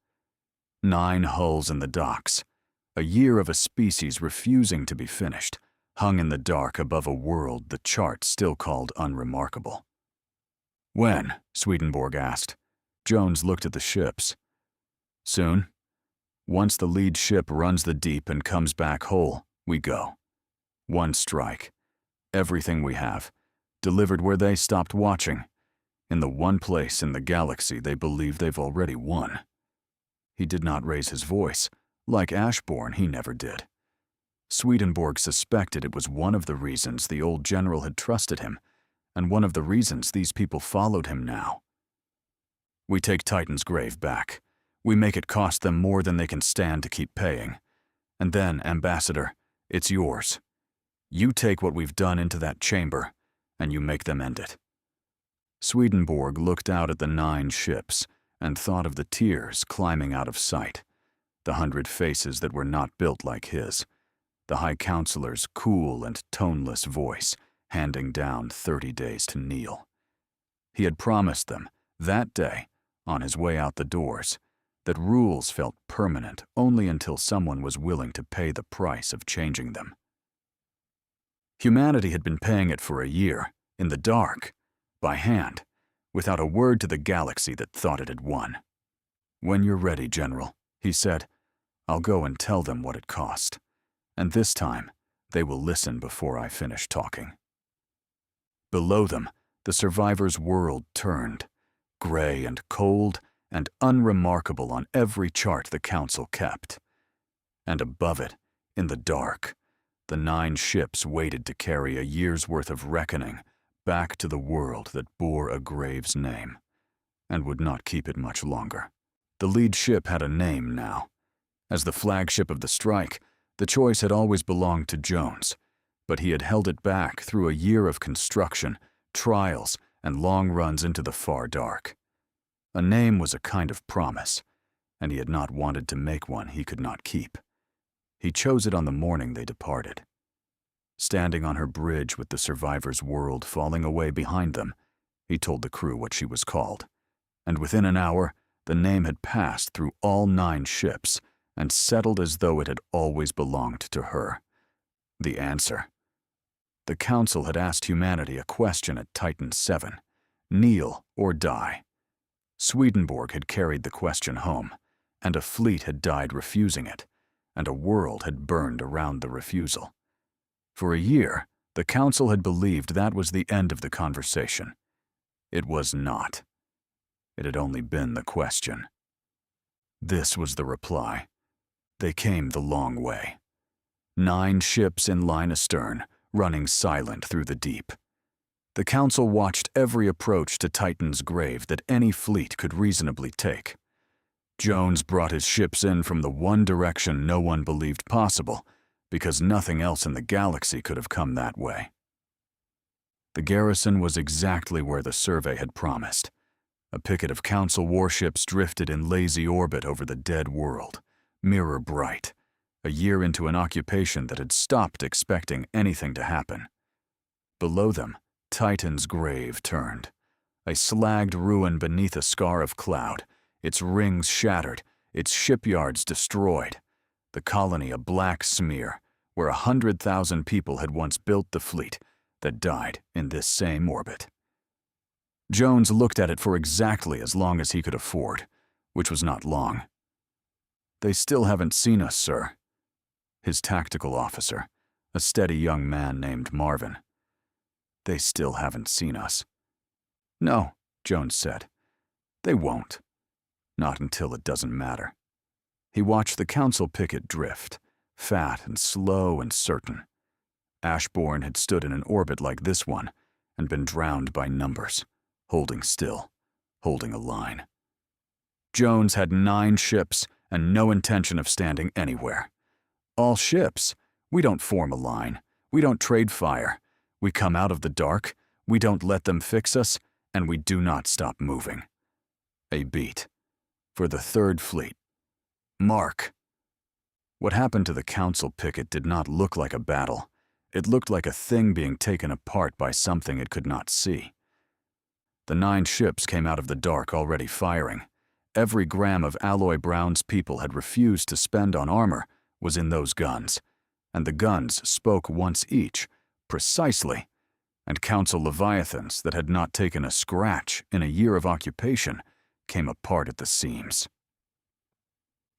9 hulls in the docks, a year of a species refusing to be finished, hung in the dark above a world the chart still called unremarkable. When? Swedenborg asked. Jones looked at the ships. Soon. Once the lead ship runs the deep and comes back whole, we go. 1 strike. Everything we have. Delivered where they stopped watching. In the one place in the galaxy they believe they've already won. He did not raise his voice. Like Ashbourne, he never did. Swedenborg suspected it was one of the reasons the old general had trusted him, and one of the reasons these people followed him now. We take Titan's grave back. We make it cost them more than they can stand to keep paying. And then, Ambassador, it's yours. You take what we've done into that chamber, and you make them end it. Swedenborg looked out at the 9 ships and thought of the tears climbing out of sight, the 100 faces that were not built like his, the High Counselor's cool and toneless voice handing down 30 days to kneel. He had promised them, that day, on his way out the doors, that rules felt permanent only until someone was willing to pay the price of changing them. Humanity had been paying it for a year, in the dark, by hand, without a word to the galaxy that thought it had won. When you're ready, General, he said, I'll go and tell them what it cost. And this time, they will listen before I finish talking. Below them, the survivors' world turned, gray and cold and unremarkable on every chart the Council kept. And above it, in the dark, the 9 ships waited to carry a year's worth of reckoning back to the world that bore a Graves name, and would not keep it much longer. The lead ship had a name now. As the flagship of the strike, the choice had always belonged to Jones, but he had held it back through a year of construction, trials, and long runs into the far dark. A name was a kind of promise, and he had not wanted to make one he could not keep. He chose it on the morning they departed. Standing on her bridge with the survivors' world falling away behind them, he told the crew what she was called, and within an hour, the name had passed through all 9 ships and settled as though it had always belonged to her. The answer. The Council had asked humanity a question at Titan 7, kneel or die. Swedenborg had carried the question home, and a fleet had died refusing it, and a world had burned around the refusal. For a year, the Council had believed that was the end of the conversation. It was not. It had only been the question. This was the reply. They came the long way. 9 ships in line astern, running silent through the deep. The Council watched every approach to Titan's grave that any fleet could reasonably take. Jones brought his ships in from the one direction no one believed possible, because nothing else in the galaxy could have come that way. The garrison was exactly where the survey had promised. A picket of Council warships drifted in lazy orbit over the dead world, mirror bright, a year into an occupation that had stopped expecting anything to happen. Below them, Titan's grave turned, a slagged ruin beneath a scar of cloud, its rings shattered, its shipyards destroyed, the colony a black smear, where 100,000 people had once built the fleet that died in this same orbit. Jones looked at it for exactly as long as he could afford, which was not long. "They still haven't seen us, sir." His tactical officer, a steady young man named Marvin. "They still haven't seen us." "No," Jones said. "They won't. Not until it doesn't matter." He watched the Council picket drift, fat and slow and certain. Ashbourne had stood in an orbit like this one and been drowned by numbers, holding still, holding a line. Jones had 9 ships and no intention of standing anywhere. "All ships. We don't form a line. We don't trade fire. We come out of the dark. We don't let them fix us, and we do not stop moving." A beat. For the 3rd Fleet. Mark. What happened to the Council picket did not look like a battle. It looked like a thing being taken apart by something it could not see. The 9 ships came out of the dark already firing. Every gram of Alloy Brown's people had refused to spend on armor was in those guns, and the guns spoke once each, precisely, and Council Leviathans that had not taken a scratch in a year of occupation came apart at the seams.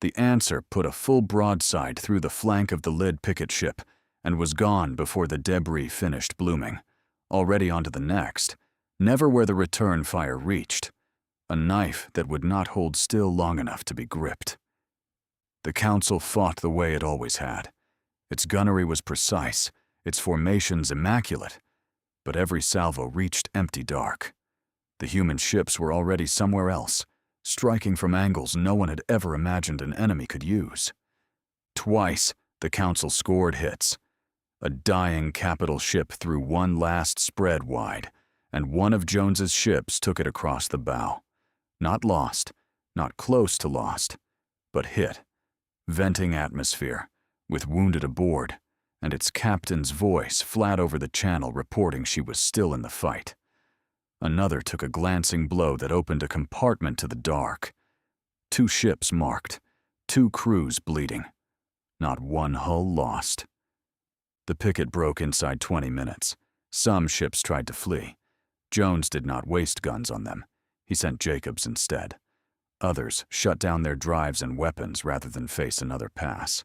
The Answer put a full broadside through the flank of the lead picket ship and was gone before the debris finished blooming, already onto the next, never where the return fire reached, a knife that would not hold still long enough to be gripped. The Council fought the way it always had. Its gunnery was precise, its formations immaculate, but every salvo reached empty dark. The human ships were already somewhere else, striking from angles no one had ever imagined an enemy could use. Twice, the Council scored hits. A dying capital ship threw one last spread wide, and one of Jones's ships took it across the bow. Not lost, not close to lost, but hit, venting atmosphere, with wounded aboard, and its captain's voice flat over the channel reporting she was still in the fight. Another took a glancing blow that opened a compartment to the dark. 2 ships marked, 2 crews bleeding. Not one hull lost. The picket broke inside 20 minutes. Some ships tried to flee. Jones did not waste guns on them. He sent Jacobs instead. Others shut down their drives and weapons rather than face another pass.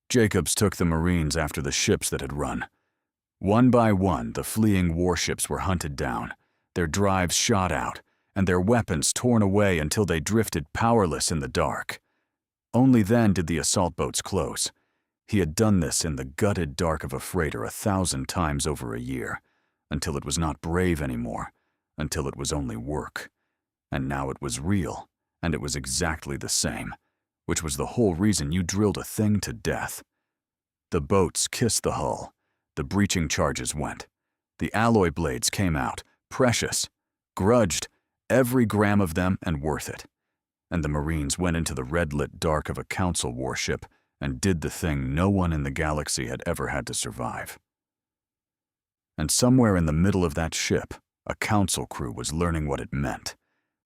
Jacobs took the Marines after the ships that had run. One by one, the fleeing warships were hunted down, their drives shot out, and their weapons torn away until they drifted powerless in the dark. Only then did the assault boats close. He had done this in the gutted dark of a freighter 1,000 times over a year, until it was not brave anymore, until it was only work. And now it was real, and it was exactly the same, which was the whole reason you drilled a thing to death. The boats kissed the hull. The breaching charges went. The alloy blades came out, precious, grudged, every gram of them and worth it. And the Marines went into the red-lit dark of a Council warship and did the thing no one in the galaxy had ever had to survive. And somewhere in the middle of that ship, a Council crew was learning what it meant.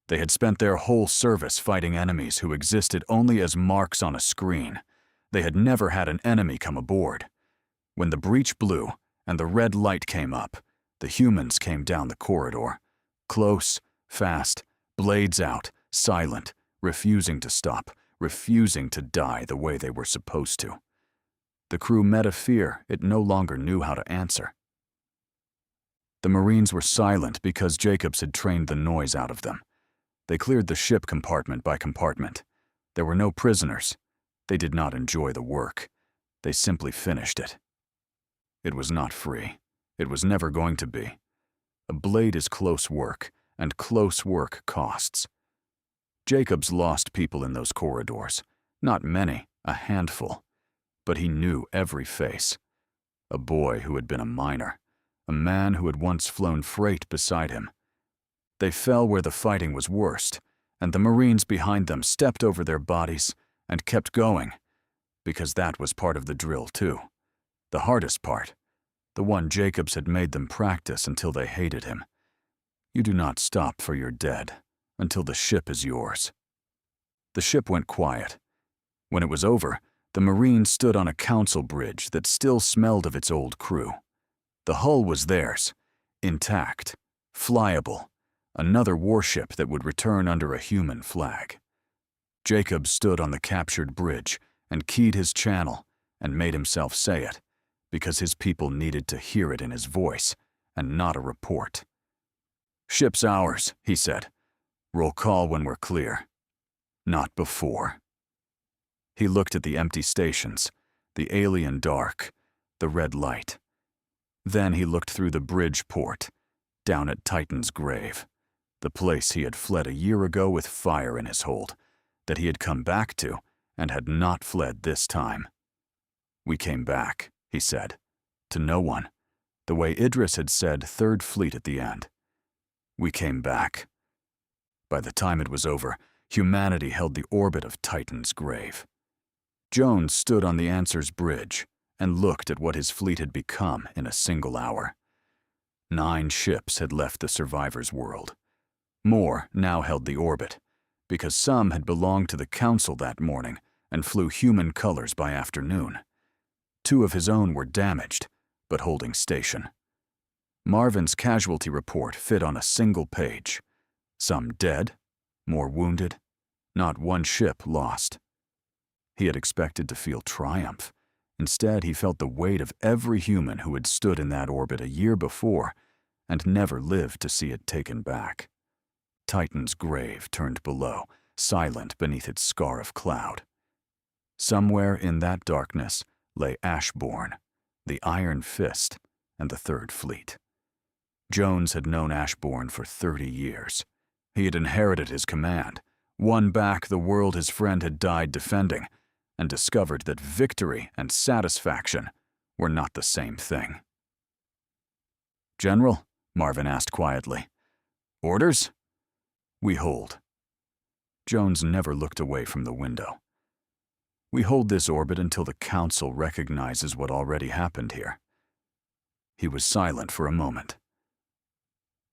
They had spent their whole service fighting enemies who existed only as marks on a screen. They had never had an enemy come aboard. When the breach blew and the red light came up, the humans came down the corridor. Close, fast, blades out, silent, refusing to stop, refusing to die the way they were supposed to. The crew met a fear it no longer knew how to answer. The Marines were silent because Jacobs had trained the noise out of them. They cleared the ship compartment by compartment. There were no prisoners. They did not enjoy the work. They simply finished it. It was not free. It was never going to be. A blade is close work, and close work costs. Jacobs lost people in those corridors. Not many, a handful. But he knew every face. A boy who had been a miner. A man who had once flown freight beside him. They fell where the fighting was worst, and the Marines behind them stepped over their bodies and kept going, because that was part of the drill too. The hardest part, the one Jacobs had made them practice until they hated him. You do not stop for your dead until the ship is yours. The ship went quiet. When it was over, the Marines stood on a Council bridge that still smelled of its old crew. The hull was theirs, intact, flyable, another warship that would return under a human flag. Jacobs stood on the captured bridge and keyed his channel and made himself say it, because his people needed to hear it in his voice and not a report. "Ship's ours," he said. "Roll call when we're clear. Not before." He looked at the empty stations, the alien dark, the red light. Then he looked through the bridge port, down at Titan's grave, the place he had fled a year ago with fire in his hold, that he had come back to and had not fled this time. "We came back," he said, to no one, the way Idris had said Third Fleet at the end. "We came back." By the time it was over, humanity held the orbit of Titan's grave. Jones stood on the Answer's bridge and looked at what his fleet had become in a single hour. 9 ships had left the survivors' world. More now held the orbit, because some had belonged to the Council that morning and flew human colors by afternoon. 2 of his own were damaged, but holding station. Marvin's casualty report fit on a single page. Some dead, more wounded, not one ship lost. He had expected to feel triumph. Instead, he felt the weight of every human who had stood in that orbit a year before and never lived to see it taken back. Titan's grave turned below, silent beneath its scar of cloud. Somewhere in that darkness lay Ashbourne, the Iron Fist, and the Third Fleet. Jones had known Ashbourne for 30 years. He had inherited his command, won back the world his friend had died defending, and discovered that victory and satisfaction were not the same thing. "General?" Marvin asked quietly. "Orders?" "We hold." Jones never looked away from the window. "We hold this orbit until the Council recognizes what already happened here." He was silent for a moment.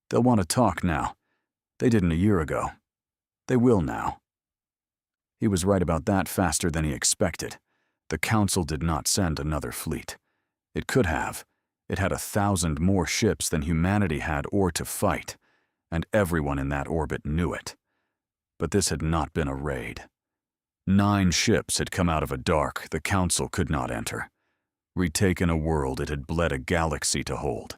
"They'll want to talk now. They didn't a year ago. They will now." He was right about that faster than he expected. The Council did not send another fleet. It could have. It had 1,000 more ships than humanity had or to fight, and everyone in that orbit knew it. But this had not been a raid. 9 ships had come out of a dark the Council could not enter, retaken a world it had bled a galaxy to hold,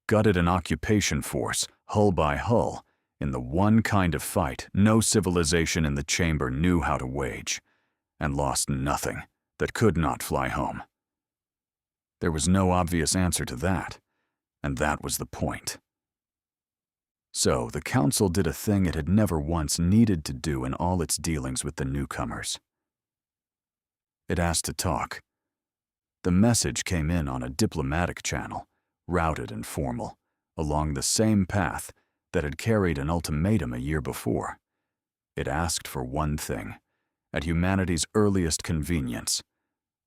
gutted an occupation force, hull by hull, in the one kind of fight no civilization in the chamber knew how to wage, and lost nothing that could not fly home. There was no obvious answer to that. And that was the point. So the council did a thing it had never once needed to do in all its dealings with the newcomers. It asked to talk. The message came in on a diplomatic channel, routed and formal, along the same path that had carried an ultimatum a year before. It asked for one thing, at humanity's earliest convenience: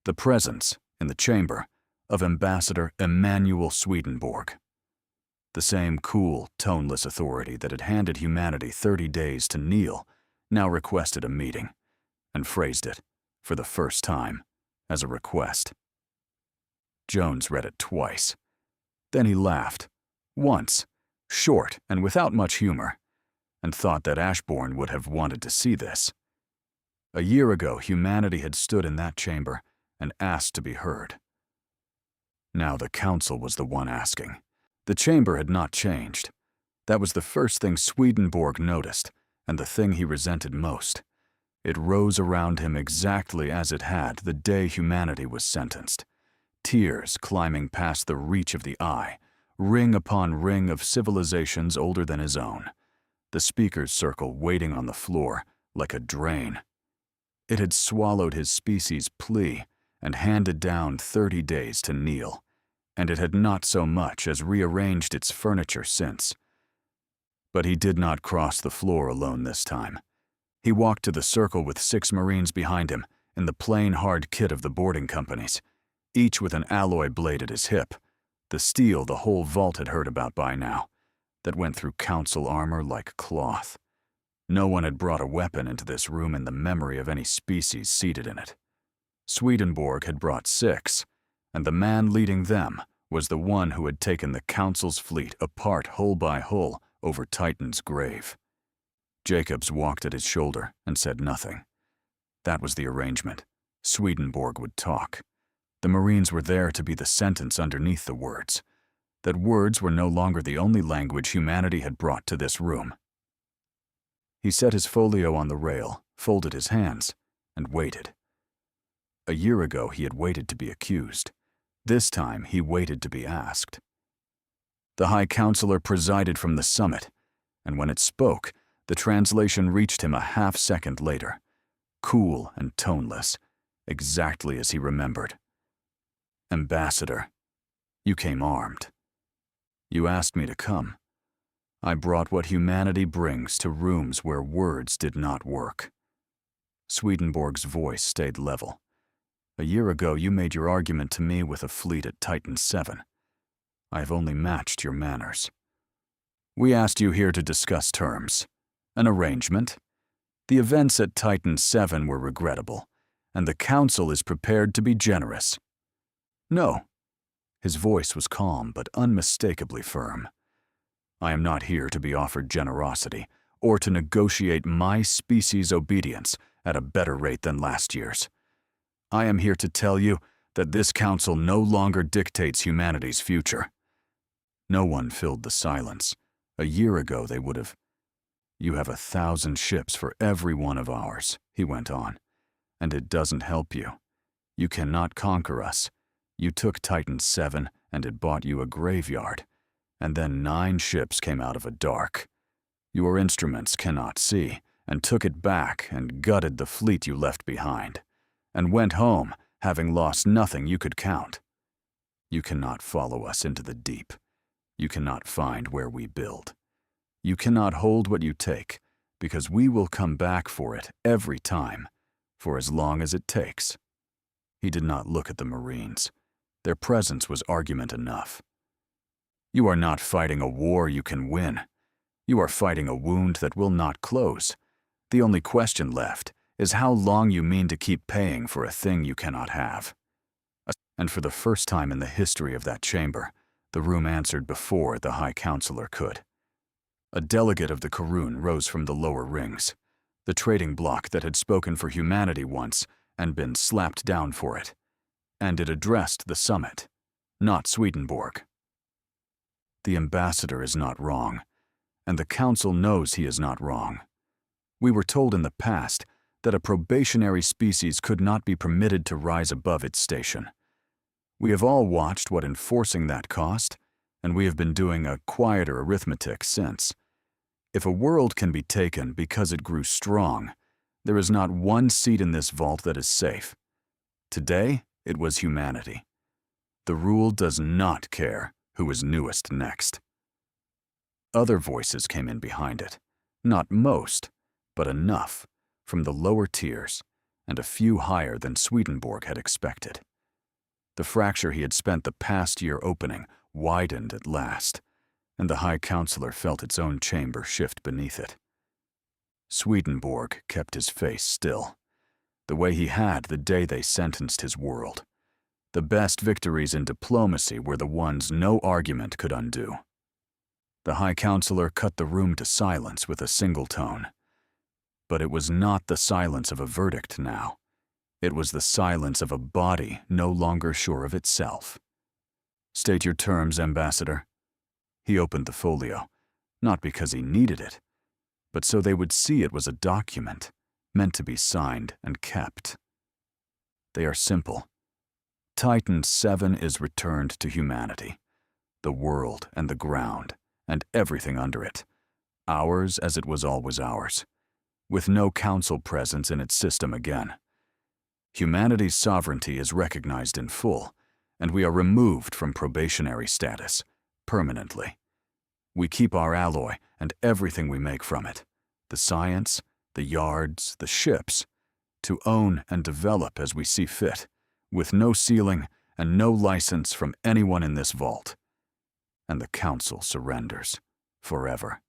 the presence, in the chamber, of Ambassador Emanuel Swedenborg. The same cool, toneless authority that had handed humanity 30 days to kneel now requested a meeting, and phrased it, for the first time, as a request. Jones read it twice. Then he laughed, once, short and without much humor, and thought that Ashbourne would have wanted to see this. A year ago, humanity had stood in that chamber and asked to be heard. Now the council was the one asking. The chamber had not changed. That was the first thing Swedenborg noticed, and the thing he resented most. It rose around him exactly as it had the day humanity was sentenced. Tears climbing past the reach of the eye, ring upon ring of civilizations older than his own. The speaker's circle waiting on the floor like a drain. It had swallowed his species' plea and handed down 30 days to kneel, and it had not so much as rearranged its furniture since. But he did not cross the floor alone this time. He walked to the circle with 6 Marines behind him in the plain hard kit of the boarding companies, each with an alloy blade at his hip, the steel the whole vault had heard about by now, that went through council armor like cloth. No one had brought a weapon into this room in the memory of any species seated in it. Swedenborg had brought 6, and the man leading them was the one who had taken the council's fleet apart hull by hull over Titan's grave. Jacobs walked at his shoulder and said nothing. That was the arrangement. Swedenborg would talk. The Marines were there to be the sentence underneath the words. That words were no longer the only language humanity had brought to this room. He set his folio on the rail, folded his hands, and waited. A year ago he had waited to be accused. This time he waited to be asked. The High Counselor presided from the summit, and when it spoke, the translation reached him a half-second later, cool and toneless, exactly as he remembered. Ambassador, you came armed. You asked me to come. I brought what humanity brings to rooms where words did not work. Swedenborg's voice stayed level. A year ago you made your argument to me with a fleet at Titan 7. I have only matched your manners. We asked you here to discuss terms. An arrangement. The events at Titan 7 were regrettable, and the Council is prepared to be generous. No. His voice was calm but unmistakably firm. I am not here to be offered generosity or to negotiate my species' obedience at a better rate than last year's. I am here to tell you that this council no longer dictates humanity's future. No one filled the silence. A year ago they would have. You have 1,000 ships for every one of ours, he went on, and it doesn't help you. You cannot conquer us. You took Titan 7 and it bought you a graveyard, and then 9 ships came out of a dark. Your instruments cannot see, and took it back and gutted the fleet you left behind, and went home, having lost nothing you could count. You cannot follow us into the deep. You cannot find where we build. You cannot hold what you take, because we will come back for it every time, for as long as it takes. He did not look at the Marines. Their presence was argument enough. You are not fighting a war you can win. You are fighting a wound that will not close. The only question left is how long you mean to keep paying for a thing you cannot have. And for the first time in the history of that chamber, the room answered before the High Counselor could. A delegate of the Karun rose from the lower rings, the trading bloc that had spoken for humanity once and been slapped down for it. And it addressed the summit, not Swedenborg. The ambassador is not wrong, and the council knows he is not wrong. We were told in the past that a probationary species could not be permitted to rise above its station. We have all watched what enforcing that cost, and we have been doing a quieter arithmetic since. If a world can be taken because it grew strong, there is not one seat in this vault that is safe. Today, it was humanity. The rule does not care who is newest next. Other voices came in behind it. Not most, but enough, from the lower tiers, and a few higher than Swedenborg had expected. The fracture he had spent the past year opening widened at last, and the High Counselor felt its own chamber shift beneath it. Swedenborg kept his face still, the way he had the day they sentenced his world. The best victories in diplomacy were the ones no argument could undo. The High Counselor cut the room to silence with a single tone. But it was not the silence of a verdict now. It was the silence of a body no longer sure of itself. "State your terms, Ambassador." He opened the folio, not because he needed it, but so they would see it was a document, meant to be signed and kept. They are simple. Titan 7 is returned to humanity, the world and the ground, and everything under it, ours as it was always ours, with no council presence in its system again. Humanity's sovereignty is recognized in full, and we are removed from probationary status, permanently. We keep our alloy and everything we make from it, the science, the yards, the ships, to own and develop as we see fit, with no ceiling and no license from anyone in this vault. And the Council surrenders, forever,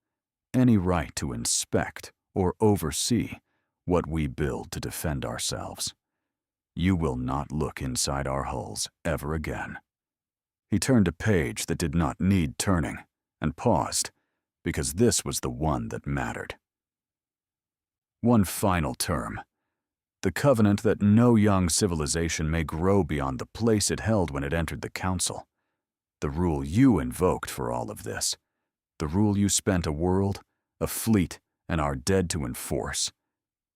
any right to inspect or oversee what we build to defend ourselves. You will not look inside our hulls ever again. He turned a page that did not need turning, and paused, because this was the one that mattered. One final term. The covenant that no young civilization may grow beyond the place it held when it entered the Council. The rule you invoked for all of this. The rule you spent a world, a fleet, and are dead to enforce,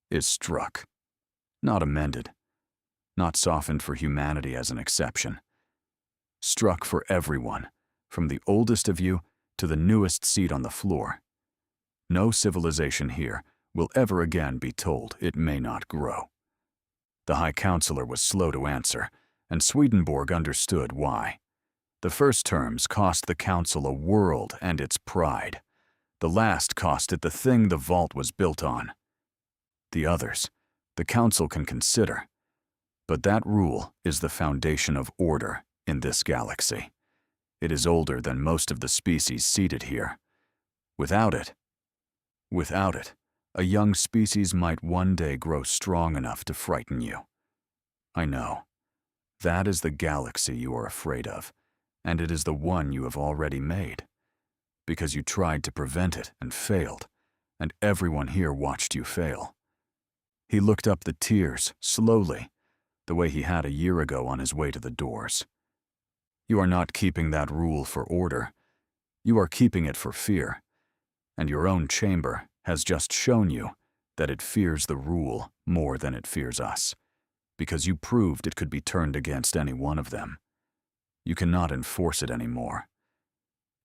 is struck. Not amended. Not softened for humanity as an exception. Struck for everyone, from the oldest of you to the newest seat on the floor. No civilization here will ever again be told it may not grow. The High Counselor was slow to answer, and Swedenborg understood why. The first terms cost the Council a world and its pride. The last cost it the thing the vault was built on. The others, the Council can consider. But that rule is the foundation of order in this galaxy. It is older than most of the species seated here. Without it, a young species might one day grow strong enough to frighten you. I know. That is the galaxy you are afraid of, and it is the one you have already made. Because you tried to prevent it and failed, and everyone here watched you fail. He looked up the tiers, slowly, the way he had a year ago on his way to the doors. You are not keeping that rule for order. You are keeping it for fear. And your own chamber has just shown you that it fears the rule more than it fears us, because you proved it could be turned against any one of them. You cannot enforce it anymore.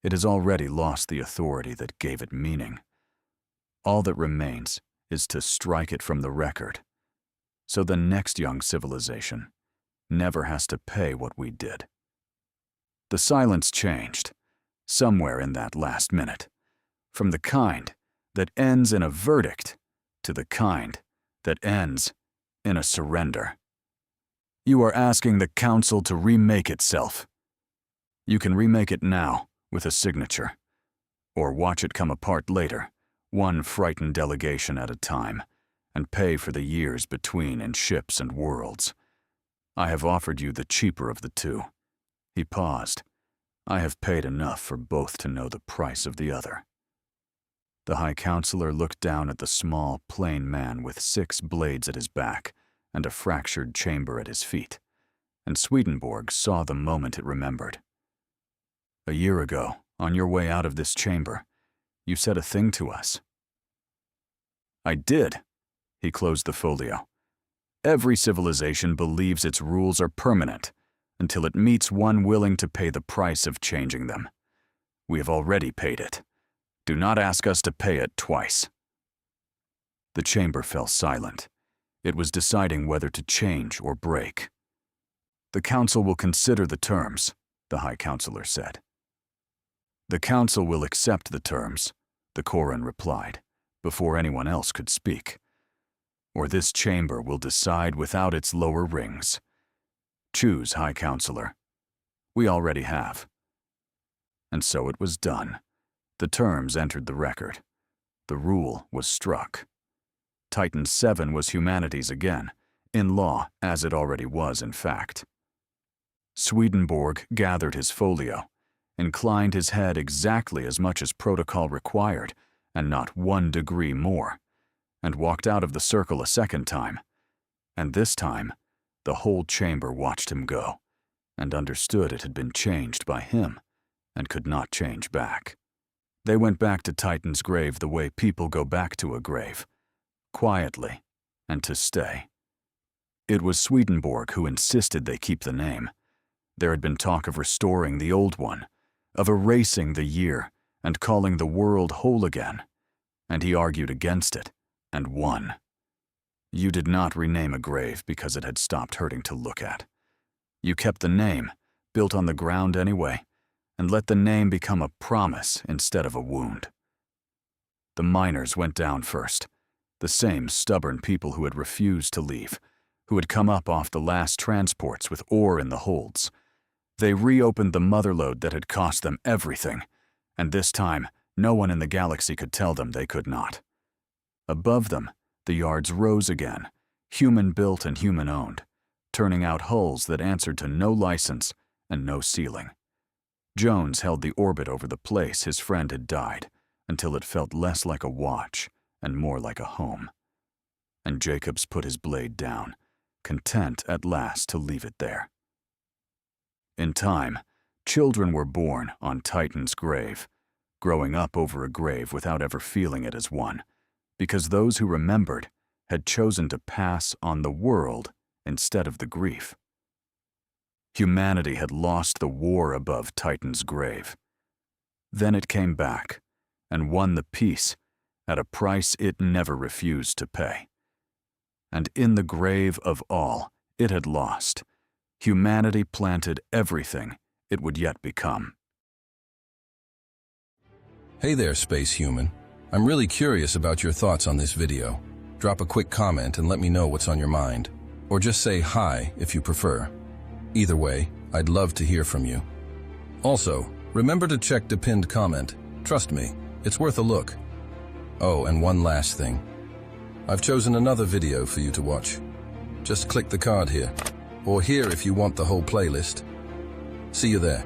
It has already lost the authority that gave it meaning. All that remains is to strike it from the record, so the next young civilization never has to pay what we did. The silence changed, somewhere in that last minute, from the kind that ends in a verdict to the kind that ends in a surrender. You are asking the Council to remake itself. You can remake it now with a signature, or watch it come apart later, one frightened delegation at a time, and pay for the years between in ships and worlds. I have offered you the cheaper of the two. He paused. I have paid enough for both to know the price of the other. The High Counselor looked down at the small, plain man with 6 blades at his back and a fractured chamber at his feet, and Swedenborg saw the moment it remembered. A year ago, on your way out of this chamber, you said a thing to us. I did. He closed the folio. Every civilization believes its rules are permanent until it meets one willing to pay the price of changing them. We have already paid it. Do not ask us to pay it twice." The chamber fell silent. It was deciding whether to change or break. "The council will consider the terms," the High Counselor said. "The council will accept the terms," the Koran replied, before anyone else could speak. "Or this chamber will decide without its lower rings. Choose, High Counselor." "We already have." And so it was done. The terms entered the record. The rule was struck. Titan 7 was humanity's again, in law as it already was in fact. Swedenborg gathered his folio, inclined his head exactly as much as protocol required, and not 1 degree more, and walked out of the circle a second time. And this time, the whole chamber watched him go, and understood it had been changed by him, and could not change back. They went back to Titan's grave the way people go back to a grave, quietly, and to stay. It was Swedenborg who insisted they keep the name. There had been talk of restoring the old one, of erasing the year and calling the world whole again, and he argued against it, and won. You did not rename a grave because it had stopped hurting to look at. You kept the name, built on the ground anyway, and let the name become a promise instead of a wound. The miners went down first, the same stubborn people who had refused to leave, who had come up off the last transports with ore in the holds. They reopened the motherlode that had cost them everything, and this time no one in the galaxy could tell them they could not. Above them, the yards rose again, human-built and human-owned, turning out hulls that answered to no license and no ceiling. Jones held the orbit over the place his friend had died until it felt less like a watch and more like a home. And Jacobs put his blade down, content at last to leave it there. In time, children were born on Titan's grave, growing up over a grave without ever feeling it as one, because those who remembered had chosen to pass on the world instead of the grief. Humanity had lost the war above Titan's grave. Then it came back and won the peace at a price it never refused to pay. And in the grave of all it had lost, humanity planted everything it would yet become. Hey there, space human. I'm really curious about your thoughts on this video. Drop a quick comment and let me know what's on your mind. Or just say hi if you prefer. Either way, I'd love to hear from you. Also, remember to check the pinned comment. Trust me, it's worth a look. Oh, and one last thing. I've chosen another video for you to watch. Just click the card here, or here if you want the whole playlist. See you there.